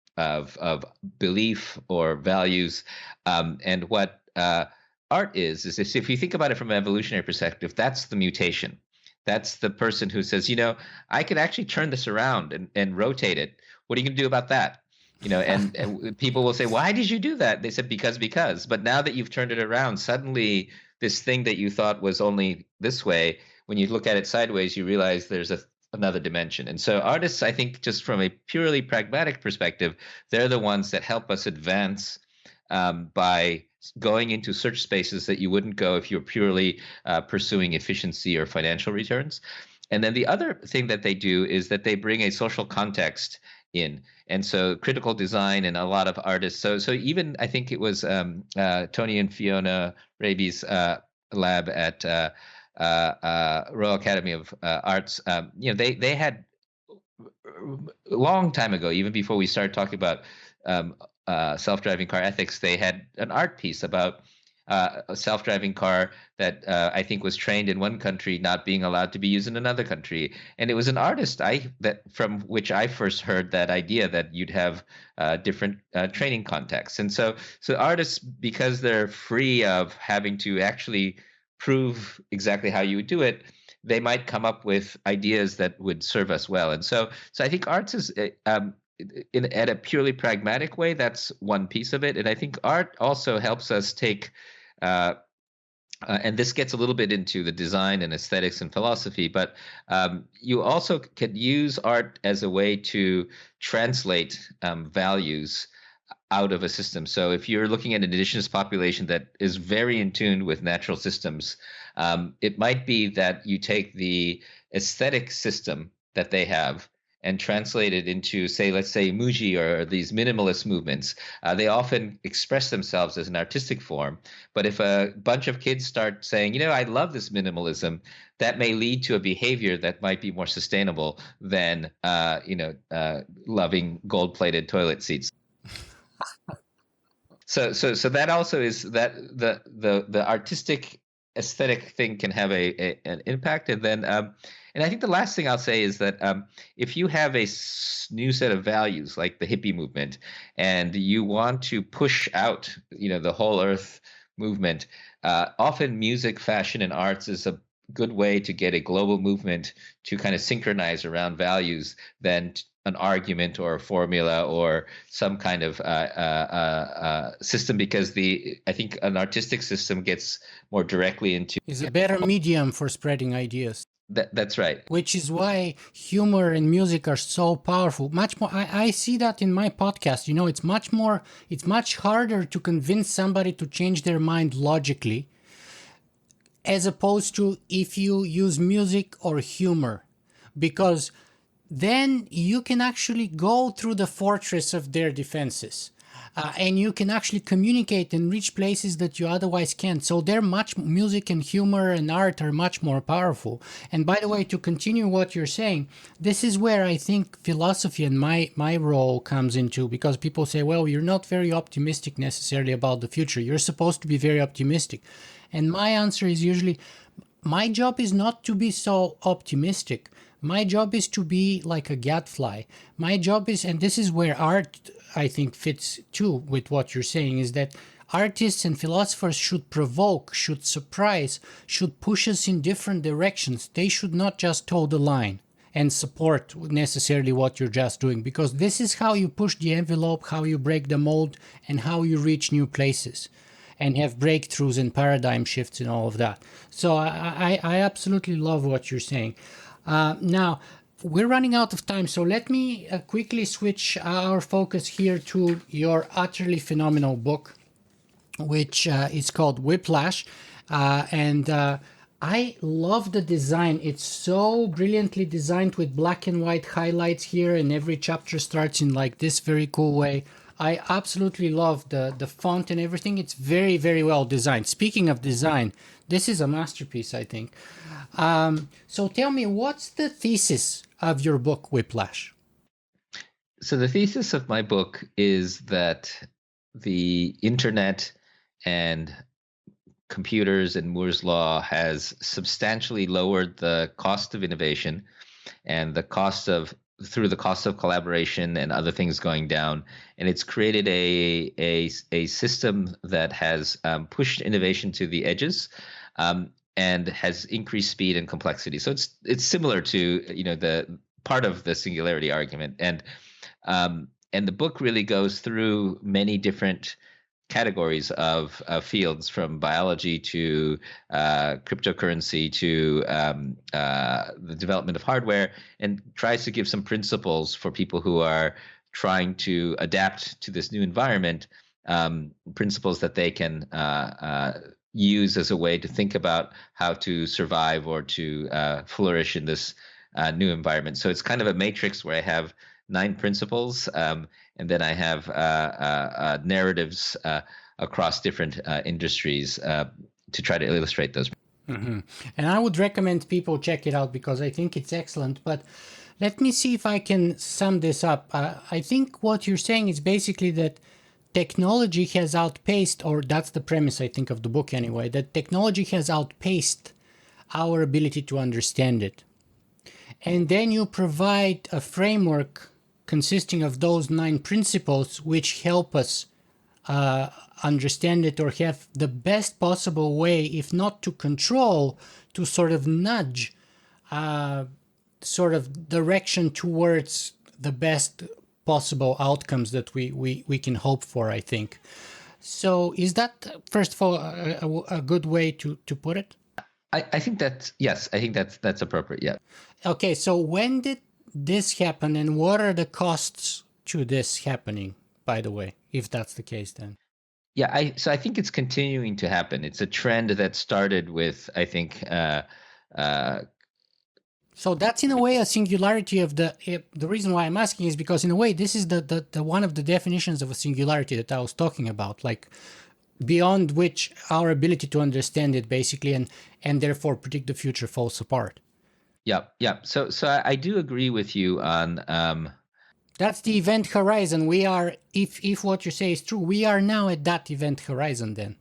belief or values. And what art is if you think about it from an evolutionary perspective, that's the mutation. That's the person who says, I could actually turn this around and rotate it. What are you going to do about that? And people will say, why did you do that? They said, because. But now that you've turned it around, suddenly this thing that you thought was only this way, when you look at it sideways, you realize there's another dimension. And so artists, I think, just from a purely pragmatic perspective, they're the ones that help us advance by going into search spaces that you wouldn't go if you're purely pursuing efficiency or financial returns. And then the other thing that they do is that they bring a social context in. And so critical design and a lot of artists. So even I think it was Tony and Fiona Raby's lab at Royal Academy of Arts. They had a long time ago, even before we started talking about self-driving car ethics, they had an art piece about a self-driving car that I think was trained in one country not being allowed to be used in another country. And it was an artist from which I first heard that idea that you'd have different training contexts. And so artists, because they're free of having to actually prove exactly how you would do it, they might come up with ideas that would serve us well. And so I think arts is at a purely pragmatic way, that's one piece of it. And I think art also helps us take and this gets a little bit into the design and aesthetics and philosophy, but you also can use art as a way to translate values out of a system. So if you're looking at an indigenous population that is very in tune with natural systems, it might be that you take the aesthetic system that they have and translate it into, say, let's say Muji or these minimalist movements. They often express themselves as an artistic form. But if a bunch of kids start saying, I love this minimalism, that may lead to a behavior that might be more sustainable than, loving gold-plated toilet seats. So that also is that the artistic aesthetic thing can have an impact. And then and I think the last thing I'll say is that if you have a new set of values like the hippie movement, and you want to push out the whole earth movement, often music, fashion, and arts is a good way to get a global movement to kind of synchronize around values than an argument or a formula or some kind of system, because I think an artistic system gets more directly into is a better medium for spreading ideas. That's right. Which is why humor and music are so powerful. Much more, I see that in my podcast. It's much harder to convince somebody to change their mind logically, as opposed to if you use music or humor, because then you can actually go through the fortress of their defenses. And you can actually communicate and reach places that you otherwise can't. So music and humor and art are much more powerful. And by the way, to continue what you're saying, this is where I think philosophy and my role comes into, because people say, well, you're not very optimistic necessarily about the future. You're supposed to be very optimistic. And my answer is usually, my job is not to be so optimistic. My job is to be like a gadfly. My job is, and this is where art, I think, fits too with what you're saying, is that Artists and philosophers should provoke, should surprise, should push us in different directions. They should not just toe the line and support necessarily what you're just doing, because this is how you push the envelope, how you break the mold, and how you reach new places and have breakthroughs and paradigm shifts and all of that. So I absolutely love what you're saying. Now, we're running out of time, so let me quickly switch our focus here to your utterly phenomenal book, which is called Whiplash. And I love the design. It's so brilliantly designed with black and white highlights here, and every chapter starts in like this very cool way. I absolutely love the font and everything. It's very, very well designed. Speaking of design, this is a masterpiece, I think. So tell me, what's the thesis of your book, Whiplash? So the thesis of my book is that the internet and computers and Moore's law has substantially lowered the cost of innovation and the cost of collaboration and other things going down, and it's created a system that has pushed innovation to the edges, and has increased speed and complexity. So it's similar to the part of the singularity argument, and the book really goes through many different categories of fields, from biology to cryptocurrency to the development of hardware, and tries to give some principles for people who are trying to adapt to this new environment, principles that they can use as a way to think about how to survive or to flourish in this new environment. So it's kind of a matrix where I have 9 principles, and then I have narratives across different industries to try to illustrate those. Mm-hmm. And I would recommend people check it out because I think it's excellent. But let me see if I can sum this up. I think what you're saying is basically that technology has outpaced, or that's the premise, I think, of the book anyway, that technology has outpaced our ability to understand it. And then you provide a framework consisting of those 9 principles which help us understand it, or have the best possible way, if not to control, to sort of nudge sort of direction towards the best possible outcomes that we can hope for, I think. So is that, first of all, a good way to put it? I think that's, yes, I think that's appropriate, yeah. Okay, so when did this happen, and what are the costs to this happening, by the way, if that's the case then? Yeah, so I think it's continuing to happen. It's a trend that started with, I think, so that's in a way a singularity of the reason why I'm asking is because in a way this is the one of the definitions of a singularity that I was talking about, like beyond which our ability to understand it basically and therefore predict the future falls apart. Yeah. So I do agree with you on. That's the event horizon. We are, if what you say is true, we are now at that event horizon then.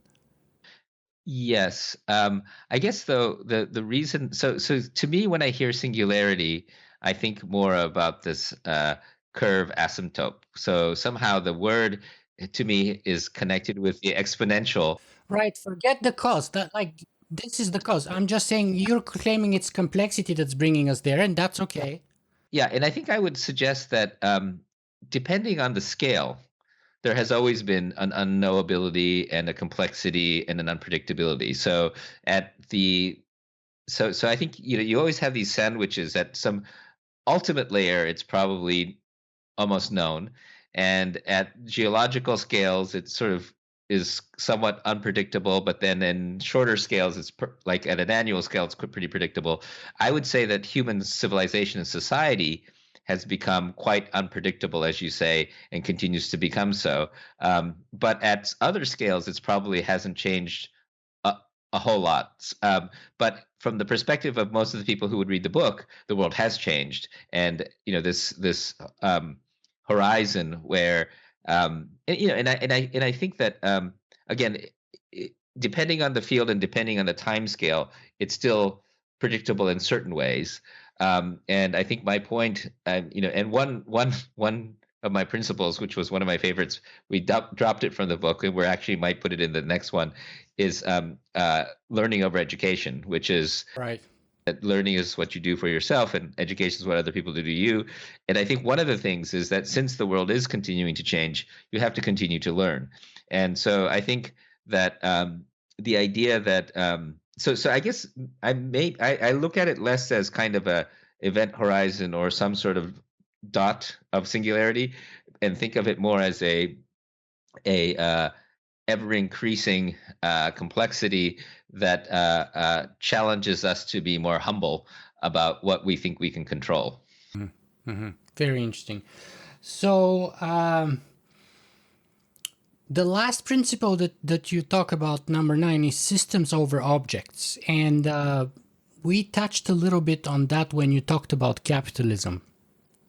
Yes. I guess though the reason, so to me, when I hear singularity, I think more about this curve asymptote. So somehow the word to me is connected with the exponential. Right. Forget the cause. That, like, this is the cause. I'm just saying you're claiming it's complexity that's bringing us there, and that's okay. Yeah, and I think I would suggest that depending on the scale, there has always been an unknowability and a complexity and an unpredictability. So so I think you always have these sandwiches. At some ultimate layer, it's probably almost known, and at geological scales, it sort of is somewhat unpredictable. But then in shorter scales, it's like at an annual scale, it's pretty predictable. I would say that human civilization and society has become quite unpredictable, as you say, and continues to become so. But at other scales, it's probably hasn't changed a whole lot. But from the perspective of most of the people who would read the book, the world has changed, and this horizon where and I think that again, depending on the field and depending on the time scale, it's still predictable in certain ways. And I think my point, and one of my principles, which was one of my favorites. We dropped it from the book, and we actually might put it in the next one. Is learning over education, which is Right. that learning is what you do for yourself, and education is what other people do to you. And I think one of the things is that since the world is continuing to change, you have to continue to learn. And so I think that the idea that so I guess I look at it less as kind of a event horizon or some sort of dot of singularity, and think of it more as a ever increasing complexity that challenges us to be more humble about what we think we can control. Mm-hmm. Very interesting. So the last principle that you talk about, number 9, is systems over objects. And we touched a little bit on that when you talked about capitalism,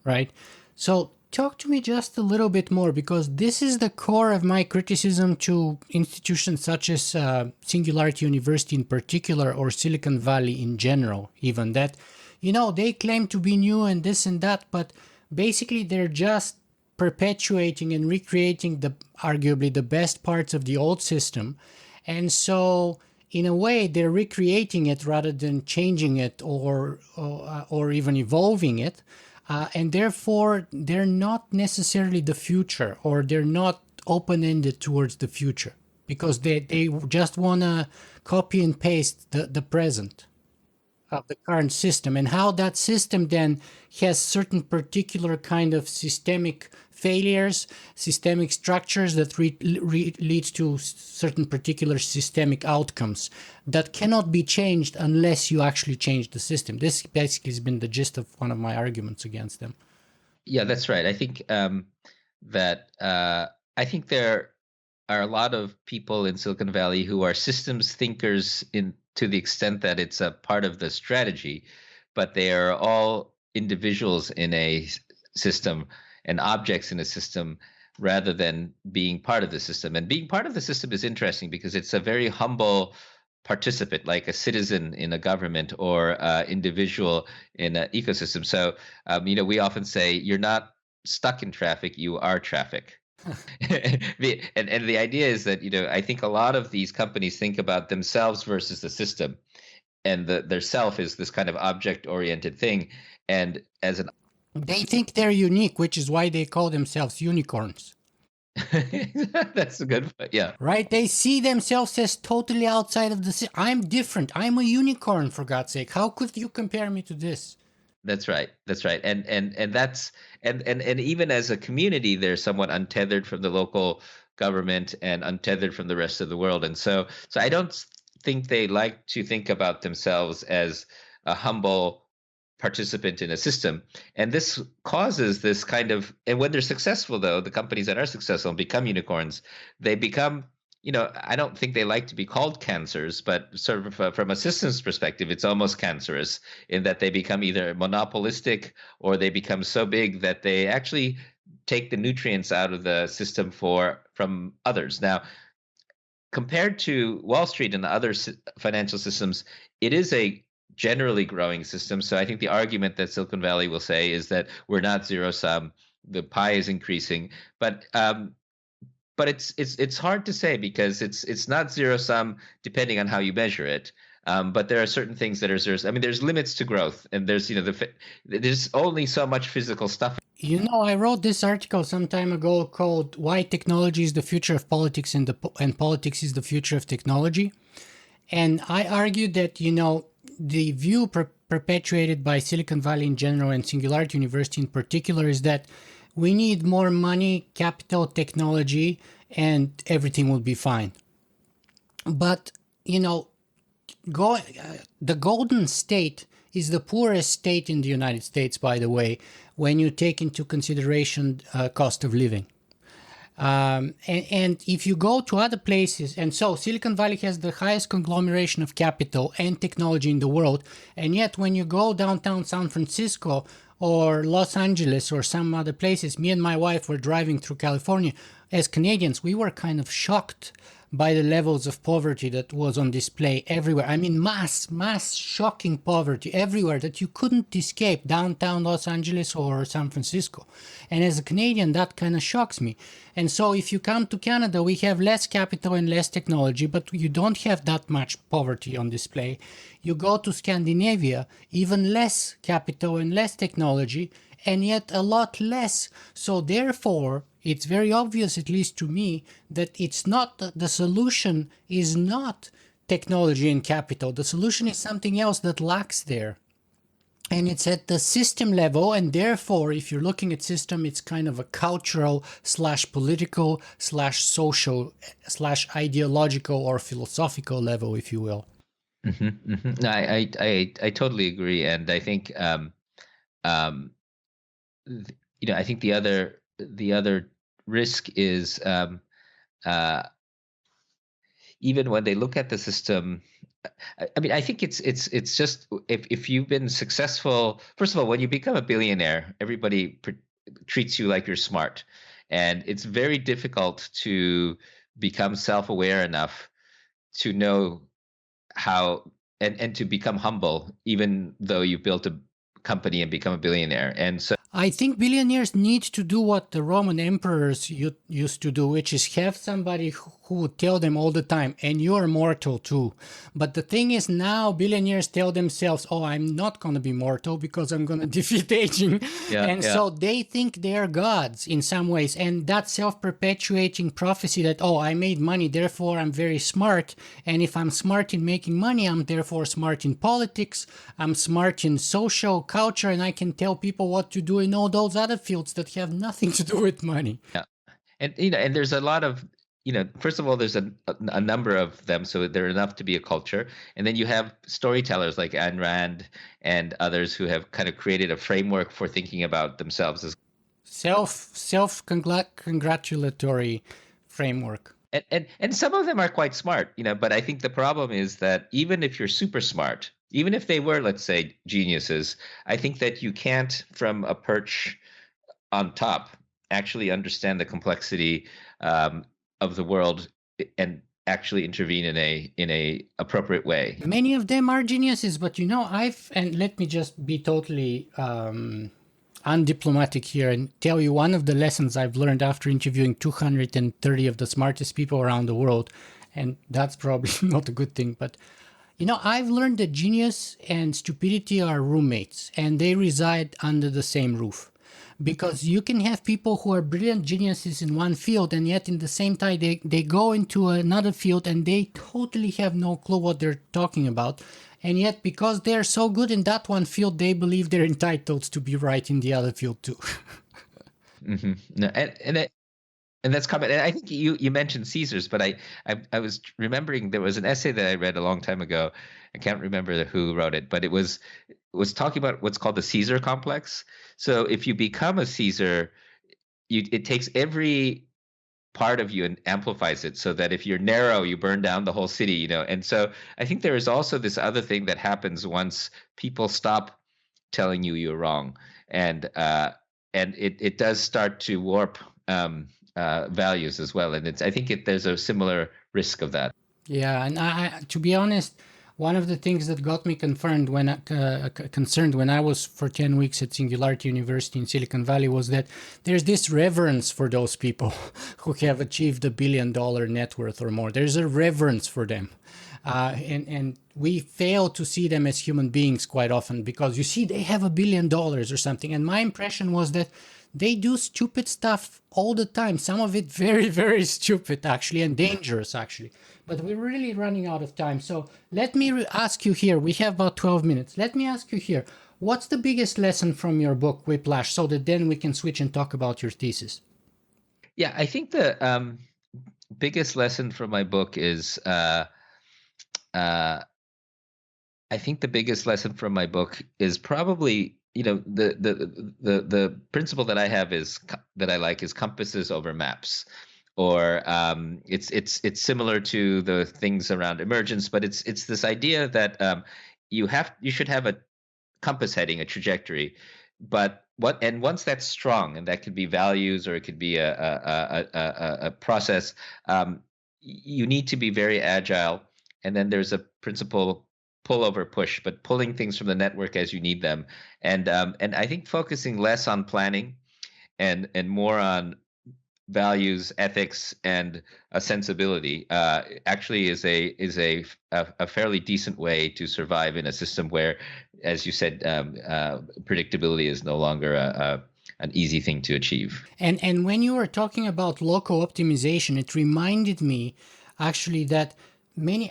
right? So talk to me just a little bit more, because this is the core of my criticism to institutions such as Singularity University in particular, or Silicon Valley in general, even that, they claim to be new and this and that, but basically they're just perpetuating and recreating arguably the best parts of the old system. And so in a way they're recreating it rather than changing it or even evolving it. And therefore, they're not necessarily the future, or they're not open-ended towards the future, because they just want to copy and paste the present of the current system, and how that system then has certain particular kind of systemic failures, systemic structures that lead to certain particular systemic outcomes that cannot be changed unless you actually change the system. This basically has been the gist of one of my arguments against them. Yeah, that's right. I think that I think there are a lot of people in Silicon Valley who are systems thinkers to the extent that it's a part of the strategy, but they are all individuals in a system and objects in a system rather than being part of the system. And being part of the system is interesting because it's a very humble participant, like a citizen in a government or individual in an ecosystem. So, we often say you're not stuck in traffic, you are traffic. and the idea is that I think a lot of these companies think about themselves versus the system, and their self is this kind of object oriented thing, and they think they're unique, which is why they call themselves unicorns. That's a good point. Yeah, right, they see themselves as totally outside of the system. I'm different, I'm a unicorn, for God's sake. How could you compare me to this? That's right. And that's and even as a community, they're somewhat untethered from the local government and untethered from the rest of the world. And so I don't think they like to think about themselves as a humble participant in a system. And this causes this kind of, and when they're successful, though, the companies that are successful and become unicorns, they become, I don't think they like to be called cancers, but sort of from a systems perspective, it's almost cancerous in that they become either monopolistic or they become so big that they actually take the nutrients out of the system from others. Now, compared to Wall Street and the other financial systems, it is a generally growing system. So I think the argument that Silicon Valley will say is that we're not zero sum, the pie is increasing, but it's hard to say because it's not zero sum depending on how you measure it. But there are certain things that are zero. I mean, there's limits to growth, and there's there's only so much physical stuff. I wrote this article some time ago called "Why Technology is the Future of Politics and Politics is the Future of Technology," and I argued that the view perpetuated by Silicon Valley in general and Singularity University in particular is that we need more money, capital, technology, and everything will be fine. But, the golden state is the poorest state in the United States, by the way, when you take into consideration cost of living. And if you go to other places, and so Silicon Valley has the highest conglomeration of capital and technology in the world, and yet when you go downtown San Francisco or Los Angeles or some other places, me and my wife were driving through California, as Canadians, we were kind of shocked by the levels of poverty that was on display everywhere. I mean, mass shocking poverty everywhere that you couldn't escape, downtown Los Angeles or San Francisco. And as a Canadian, that kind of shocks me. And so if you come to Canada, we have less capital and less technology, but you don't have that much poverty on display. You go to Scandinavia, even less capital and less technology, and yet a lot less. So therefore, it's very obvious, at least to me, that it's not the solution is not technology and capital. The solution is something else that lacks there. And it's at the system level, and therefore, if you're looking at system, it's kind of a cultural / political / social / ideological or philosophical level, if you will. No, I totally agree, and I think I think the other risk is even when they look at the system. I mean, I think it's just if you've been successful. First of all, when you become a billionaire, everybody treats you like you're smart, and it's very difficult to become self-aware enough to know how and to become humble, even though you've built a company and become a billionaire. And so I think billionaires need to do what the Roman emperors used to do, which is have somebody who would tell them all the time, and you are mortal too. But the thing is, now billionaires tell themselves, oh, I'm not going to be mortal because I'm going to defeat aging. So they think they're gods in some ways. And that self-perpetuating prophecy that, oh, I made money, therefore I'm very smart. And if I'm smart in making money, I'm therefore smart in politics. I'm smart in social culture, and I can tell people what to do in all those other fields that have nothing to do with money. Yeah, and and there's a lot of first of all, there's a number of them, so they're enough to be a culture, and then you have storytellers like Ayn Rand and others who have kind of created a framework for thinking about themselves as self-congratulatory framework. And some of them are quite smart, but I think the problem is that even if you're super smart, even if they were, let's say, geniuses, I think that you can't, from a perch on top, actually understand the complexity of the world and actually intervene in a appropriate way. Many of them are geniuses, but and let me just be totally undiplomatic here and tell you one of the lessons I've learned after interviewing 230 of the smartest people around the world, and that's probably not a good thing, but I've learned that genius and stupidity are roommates, and they reside under the same roof. Because you can have people who are brilliant geniuses in one field, and yet in the same time they go into another field and they totally have no clue what they're talking about. And yet because they're so good in that one field, they believe they're entitled to be right in the other field too. No, and that's common. And I think you mentioned Caesars, but I was remembering there was an essay that I read a long time ago. I can't remember who wrote it, but it was talking about what's called the Caesar complex. So if you become a Caesar, it takes every part of you and amplifies it, so that if you're narrow, you burn down the whole city. And so I think there is also this other thing that happens once people stop telling you you're wrong, and it does start to warp values as well. And I think there's a similar risk of that. Yeah, and I to be honest, one of the things that got me concerned when I was for 10 weeks at Singularity University in Silicon Valley was that there's this reverence for those people who have achieved $1 billion net worth or more. There's a reverence for them. And we fail to see them as human beings quite often because you see they have $1 billion or something. And my impression was that they do stupid stuff all the time. Some of it very, very stupid, actually, and dangerous, actually. But we're really running out of time. So let me ask you here. We have about 12 minutes. Let me ask you here. What's the biggest lesson from your book, Whiplash, so that then we can switch and talk about your thesis? Yeah, I think the biggest lesson from my book is I think the biggest lesson from my book is probably the principle that I have is that I like is compasses over maps, or it's similar to the things around emergence, but it's this idea that you should have a compass heading, a trajectory, but once that's strong, and that could be values or it could be a process, you need to be very agile. And then there's a principle, pull over push, but pulling things from the network as you need them. And I think focusing less on planning and more on values, ethics, and a sensibility actually is a fairly decent way to survive in a system where, as you said, predictability is no longer an easy thing to achieve. And when you were talking about local optimization, it reminded me actually that we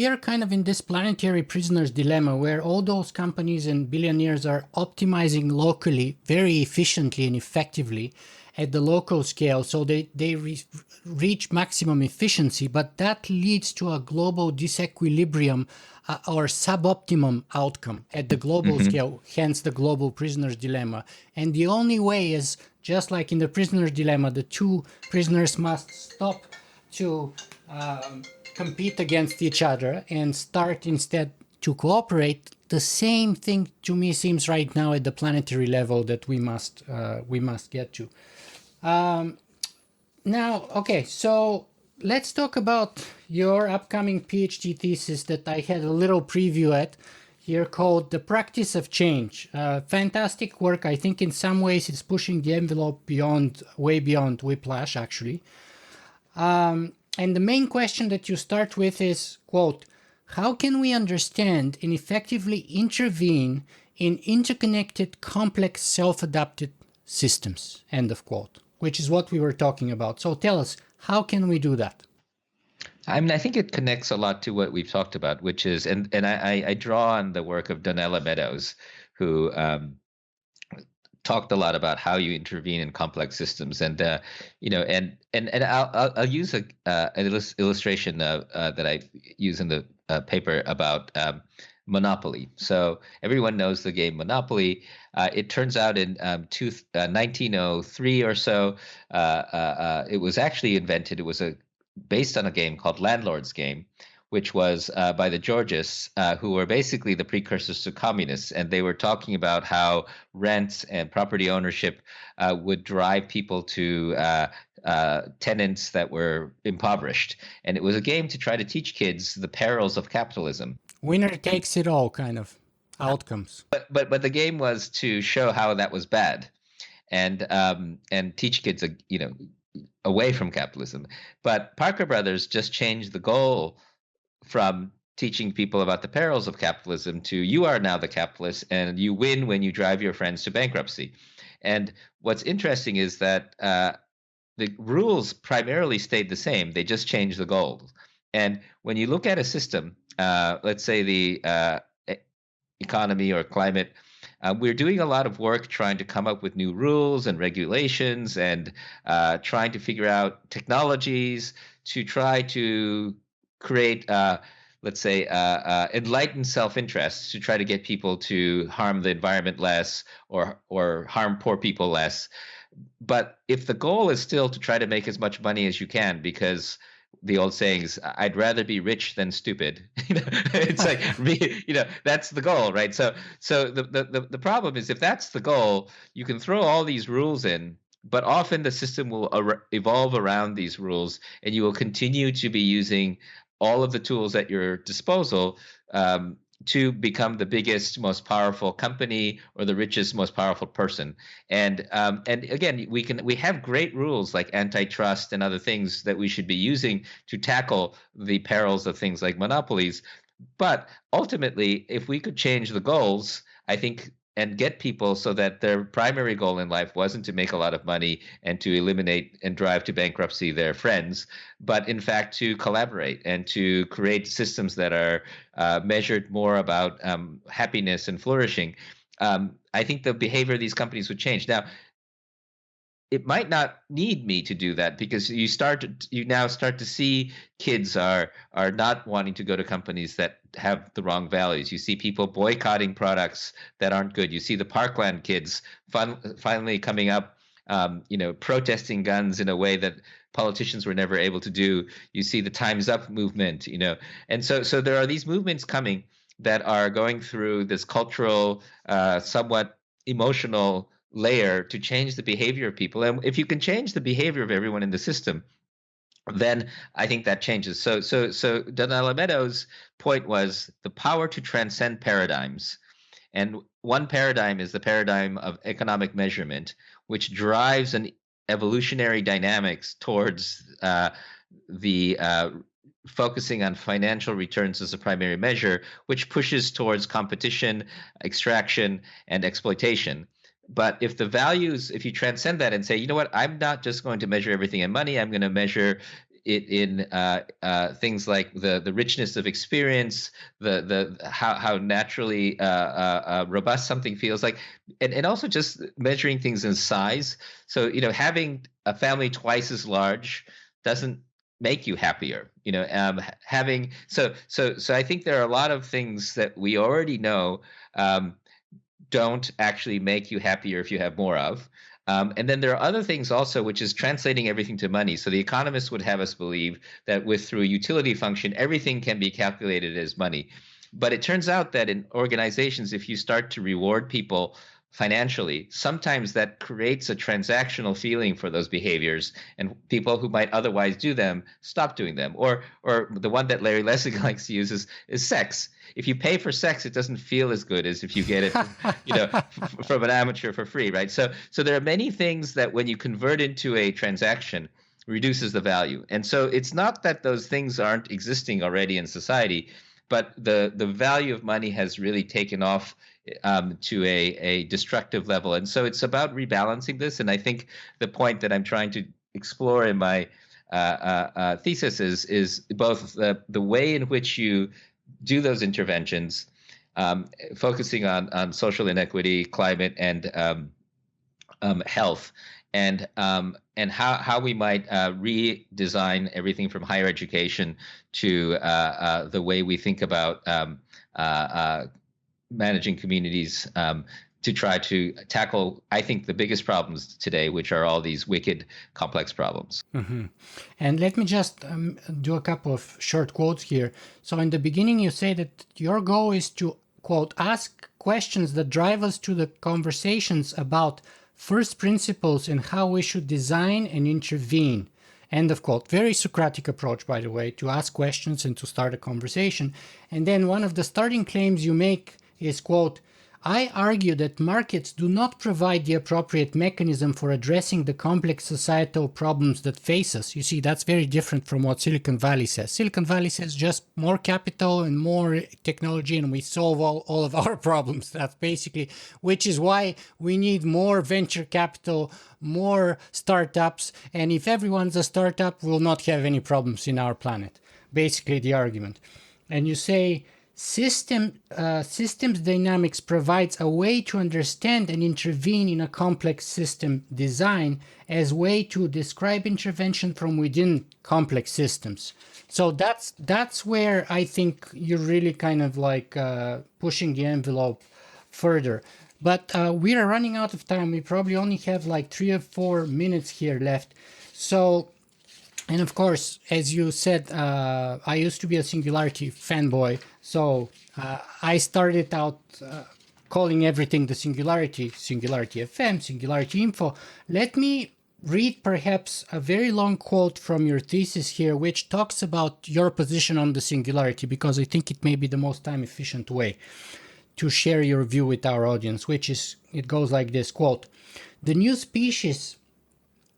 are kind of in this planetary prisoner's dilemma where all those companies and billionaires are optimizing locally very efficiently and effectively at the local scale. So they reach maximum efficiency, but that leads to a global disequilibrium or suboptimum outcome at the global scale, hence the global prisoner's dilemma. And the only way is, just like in the prisoner's dilemma, the two prisoners must stop to compete against each other and start instead to cooperate. The same thing to me seems right now at the planetary level that we must get to. Now, okay, so let's talk about your upcoming PhD thesis that I had a little preview at here, called The Practice of Change. Fantastic work. I think in some ways it's pushing the envelope way beyond Whiplash, actually. And the main question that you start with is, quote, how can we understand and effectively intervene in interconnected, complex, self-adapted systems, end of quote, which is what we were talking about. So tell us, how can we do that? I mean, I think it connects a lot to what we've talked about, which is, and I draw on the work of Donella Meadows, who talked a lot about how you intervene in complex systems, and I'll use an illustration that I use in the paper about Monopoly. So everyone knows the game Monopoly. It turns out in 1903 or so, it was actually invented. It was based on a game called Landlord's Game, which was by the Georgists, who were basically the precursors to communists. And they were talking about how rents and property ownership would drive people to tenants that were impoverished. And it was a game to try to teach kids the perils of capitalism. Winner takes it all kind of outcomes. But the game was to show how that was bad, and teach kids, away from capitalism. But Parker Brothers just changed the goal from teaching people about the perils of capitalism to, you are now the capitalist and you win when you drive your friends to bankruptcy. And what's interesting is that the rules primarily stayed the same. They just changed the goals. And when you look at a system, let's say the economy or climate, we're doing a lot of work trying to come up with new rules and regulations, and trying to figure out technologies to try to create, let's say, enlightened self-interest, to try to get people to harm the environment less, or harm poor people less. But if the goal is still to try to make as much money as you can, because the old sayings, I'd rather be rich than stupid. It's like, that's the goal, right? So the problem is, if that's the goal, you can throw all these rules in, but often the system will evolve around these rules, and you will continue to be using all of the tools at your disposal to become the biggest, most powerful company or the richest, most powerful person. And again, we have great rules like antitrust and other things that we should be using to tackle the perils of things like monopolies. But ultimately, if we could change the goals, I think, and get people so that their primary goal in life wasn't to make a lot of money and to eliminate and drive to bankruptcy their friends, but in fact to collaborate and to create systems that are measured more about happiness and flourishing, I think the behavior of these companies would change. Now, it might not need me to do that, because you now start to see kids are not wanting to go to companies that have the wrong values. You see people boycotting products that aren't good. You see the Parkland kids finally coming up, protesting guns in a way that politicians were never able to do. You see the Time's Up movement, and so there are these movements coming that are going through this cultural, somewhat emotional layer to change the behavior of people. And if you can change the behavior of everyone in the system, then I think that changes. So Donella Meadows' point was the power to transcend paradigms. And one paradigm is the paradigm of economic measurement, which drives an evolutionary dynamics towards the focusing on financial returns as a primary measure, which pushes towards competition, extraction, and exploitation. But if the values, if you transcend that and say, you know what, I'm not just going to measure everything in money, I'm going to measure it in things like the richness of experience, the how naturally robust something feels like, and also just measuring things in size. So having a family twice as large doesn't make you happier. Having so I think there are a lot of things that we already know don't actually make you happier if you have more of. And then there are other things also, which is translating everything to money. So the economists would have us believe that through a utility function, everything can be calculated as money. But it turns out that in organizations, if you start to reward people financially, sometimes that creates a transactional feeling for those behaviors, and people who might otherwise do them stop doing them. Or the one that Larry Lessig likes to use is sex. If you pay for sex, it doesn't feel as good as if you get it from an amateur for free, right? So there are many things that when you convert into a transaction reduces the value. And so it's not that those things aren't existing already in society, but the value of money has really taken off to a destructive level. And so it's about rebalancing this. And I think the point that I'm trying to explore in my thesis is both the way in which you do those interventions, focusing on social inequity, climate, and health, and how we might redesign everything from higher education to the way we think about managing communities, to try to tackle, I think, the biggest problems today, which are all these wicked, complex problems. Mm-hmm. And let me just do a couple of short quotes here. So in the beginning, you say that your goal is to, quote, ask questions that drive us to the conversations about first principles and how we should design and intervene. End of quote. Very Socratic approach, by the way, to ask questions and to start a conversation. And then one of the starting claims you make is, quote, I argue that markets do not provide the appropriate mechanism for addressing the complex societal problems that face us. You see, that's very different from what Silicon Valley says. Silicon Valley says just more capital and more technology and we solve all of our problems. That's basically, which is why we need more venture capital, more startups. And if everyone's a startup, we'll not have any problems in our planet. Basically the argument. And you say, systems dynamics provides a way to understand and intervene in a complex system design as way to describe intervention from within complex systems. So that's where I think you're really kind of like pushing the envelope further. But we are running out of time. We probably only have like 3 or 4 minutes here left. So, and of course, as you said, I used to be a Singularity fanboy. So I started out calling everything the Singularity, Singularity FM, Singularity Info. Let me read perhaps a very long quote from your thesis here, which talks about your position on the Singularity, because I think it may be the most time efficient way to share your view with our audience, which is, it goes like this, quote, the new species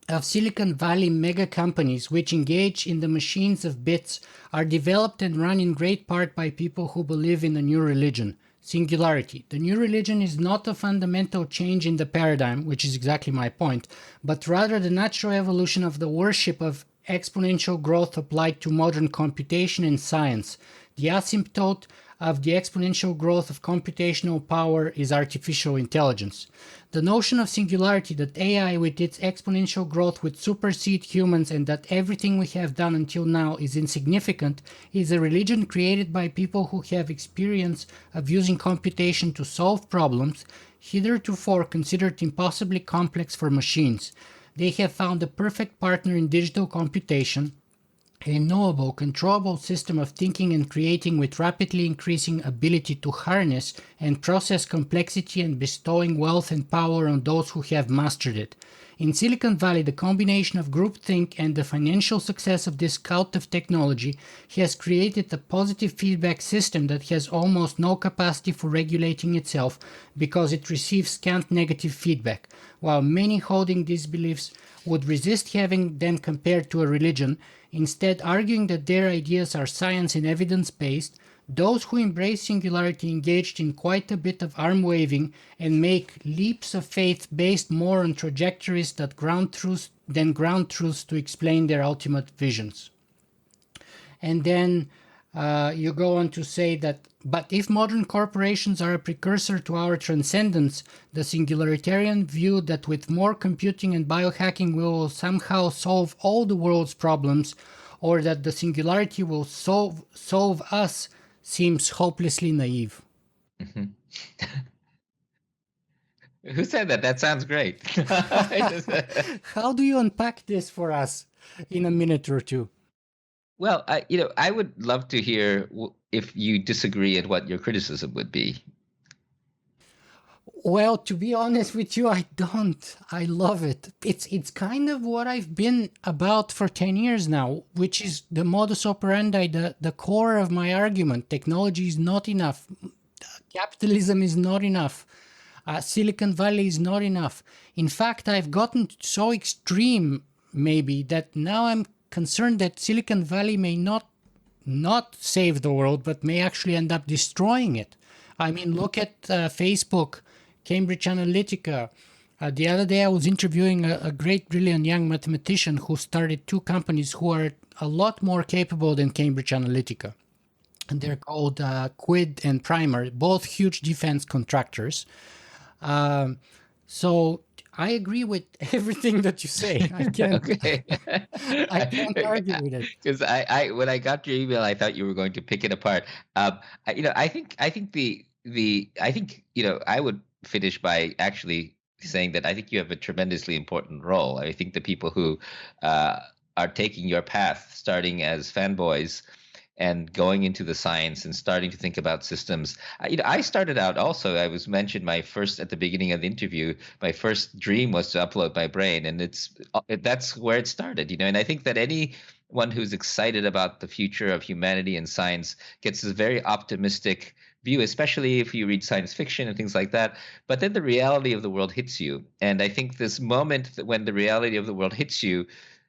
of Silicon Valley mega companies which engage in the machines of bits are developed and run in great part by people who believe in a new religion, Singularity. The new religion is not a fundamental change in the paradigm, which is exactly my point, but rather the natural evolution of the worship of exponential growth applied to modern computation and science. The asymptote of the exponential growth of computational power is artificial intelligence. The notion of singularity, that AI with its exponential growth would supersede humans and that everything we have done until now is insignificant, is a religion created by people who have experience of using computation to solve problems hitherto considered impossibly complex for machines. They have found the perfect partner in digital computation, a knowable, controllable system of thinking and creating with rapidly increasing ability to harness and process complexity and bestowing wealth and power on those who have mastered it. In Silicon Valley, the combination of groupthink and the financial success of this cult of technology has created a positive feedback system that has almost no capacity for regulating itself because it receives scant negative feedback, while many holding these beliefs would resist having them compared to a religion, instead arguing that their ideas are science and evidence-based. Those who embrace singularity engaged in quite a bit of arm-waving and make leaps of faith based more on trajectories that ground truths to explain their ultimate visions. And then you go on to say that, but if modern corporations are a precursor to our transcendence, the singularitarian view that with more computing and biohacking we will somehow solve all the world's problems, or that the singularity will solve us, seems hopelessly naive. Mhm. Who said that? That sounds great. How do you unpack this for us in a minute or two? Well, I would love to hear if you disagree and what your criticism would be. Well, to be honest with you, I don't. I love it. It's kind of what I've been about for 10 years now, which is the modus operandi, the core of my argument. Technology is not enough. Capitalism is not enough. Silicon Valley is not enough. In fact, I've gotten so extreme, maybe, that now I'm concerned that Silicon Valley may not save the world, but may actually end up destroying it. I mean, look at Facebook, Cambridge Analytica. The other day, I was interviewing a great, brilliant young mathematician who started two companies who are a lot more capable than Cambridge Analytica. And they're called Quid and Primer, both huge defense contractors. So I agree with everything that you say. Okay. I can't argue with it. Because when I got your email, I thought you were going to pick it apart. I would finish by actually saying that I think you have a tremendously important role. I think the people who are taking your path, starting as fanboys and going into the science and starting to think about systems. I started out also, I was mentioned at the beginning of the interview, my first dream was to upload my brain, and that's where it started, and I think that anyone who's excited about the future of humanity and science gets this very optimistic view, especially if you read science fiction and things like that. But then the reality of the world hits you. And I think this moment when the reality of the world hits you,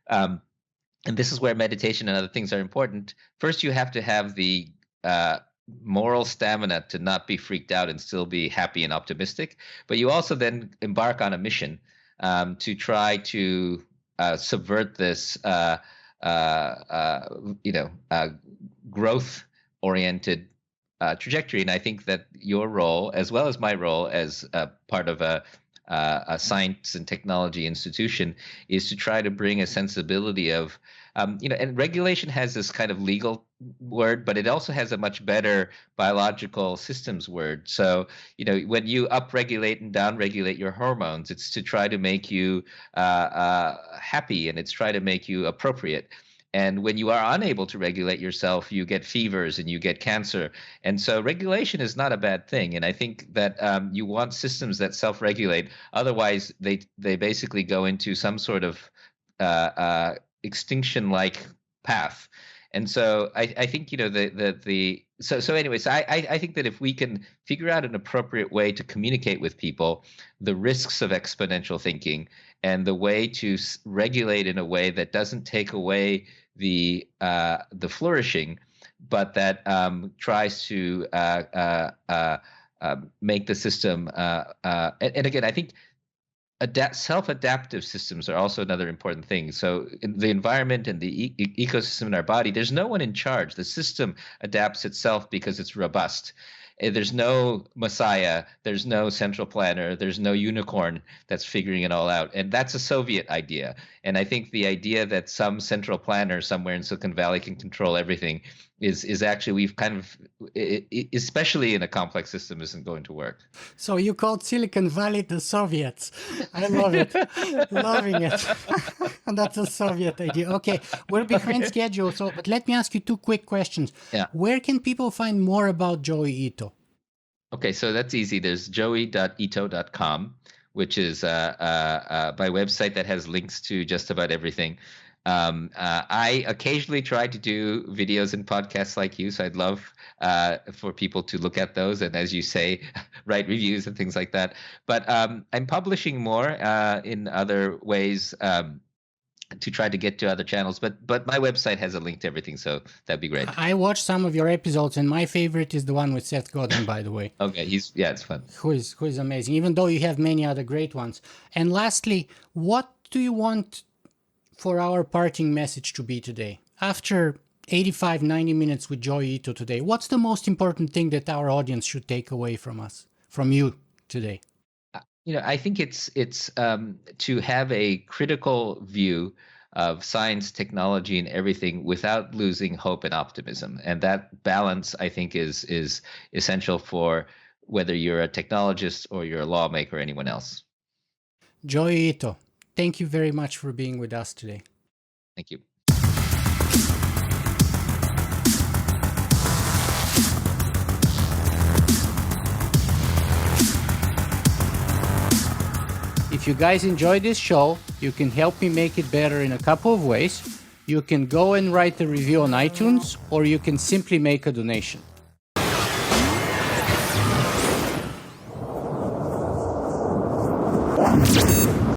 and this is where meditation and other things are important. First, you have to have the moral stamina to not be freaked out and still be happy and optimistic. But you also then embark on a mission to try to subvert this, growth-oriented trajectory. And I think that your role, as well as my role as part of a science and technology institution, is to try to bring a sensibility of, and regulation has this kind of legal word, but it also has a much better biological systems word. So, when you upregulate and downregulate your hormones, it's to try to make you happy, and it's try to make you appropriate. And when you are unable to regulate yourself, you get fevers and you get cancer. And so regulation is not a bad thing. And I think that you want systems that self-regulate. Otherwise, they basically go into some sort of extinction-like path. And so I think, so anyways, I think that if we can figure out an appropriate way to communicate with people, the risks of exponential thinking, and the way to regulate in a way that doesn't take away the flourishing, but that tries to make the system. And again, I think self-adaptive systems are also another important thing. So in the environment and the ecosystem in our body, there's no one in charge. The system adapts itself because it's robust. There's no messiah, there's no central planner, there's no unicorn that's figuring it all out. And that's a Soviet idea. And I think the idea that some central planner somewhere in Silicon Valley can control everything is actually we've kind of, especially in a complex system, isn't going to work. So you called Silicon Valley the Soviets. I love it. Loving it. That's a Soviet idea. Okay, we're behind schedule. So, but let me ask you two quick questions. Yeah. Where can people find more about Joi Ito? Okay, so that's easy. There's joi.ito.com, which is my website that has links to just about everything. I occasionally try to do videos and podcasts like you, so I'd love for people to look at those and, as you say, write reviews and things like that. But I'm publishing more in other ways to try to get to other channels. But my website has a link to everything, so that'd be great. I watched some of your episodes, and my favorite is the one with Seth Godin, by the way. Okay, it's fun. Who is amazing, even though you have many other great ones. And lastly, what do you want for our parting message to be today? After 85, 90 minutes with Joi Ito today, what's the most important thing that our audience should take away from you today? I think it's to have a critical view of science, technology, and everything without losing hope and optimism. And that balance, I think, is essential for whether you're a technologist or you're a lawmaker or anyone else. Joi Ito, thank you very much for being with us today. Thank you. If you guys enjoyed this show, you can help me make it better in a couple of ways. You can go and write a review on iTunes, or you can simply make a donation.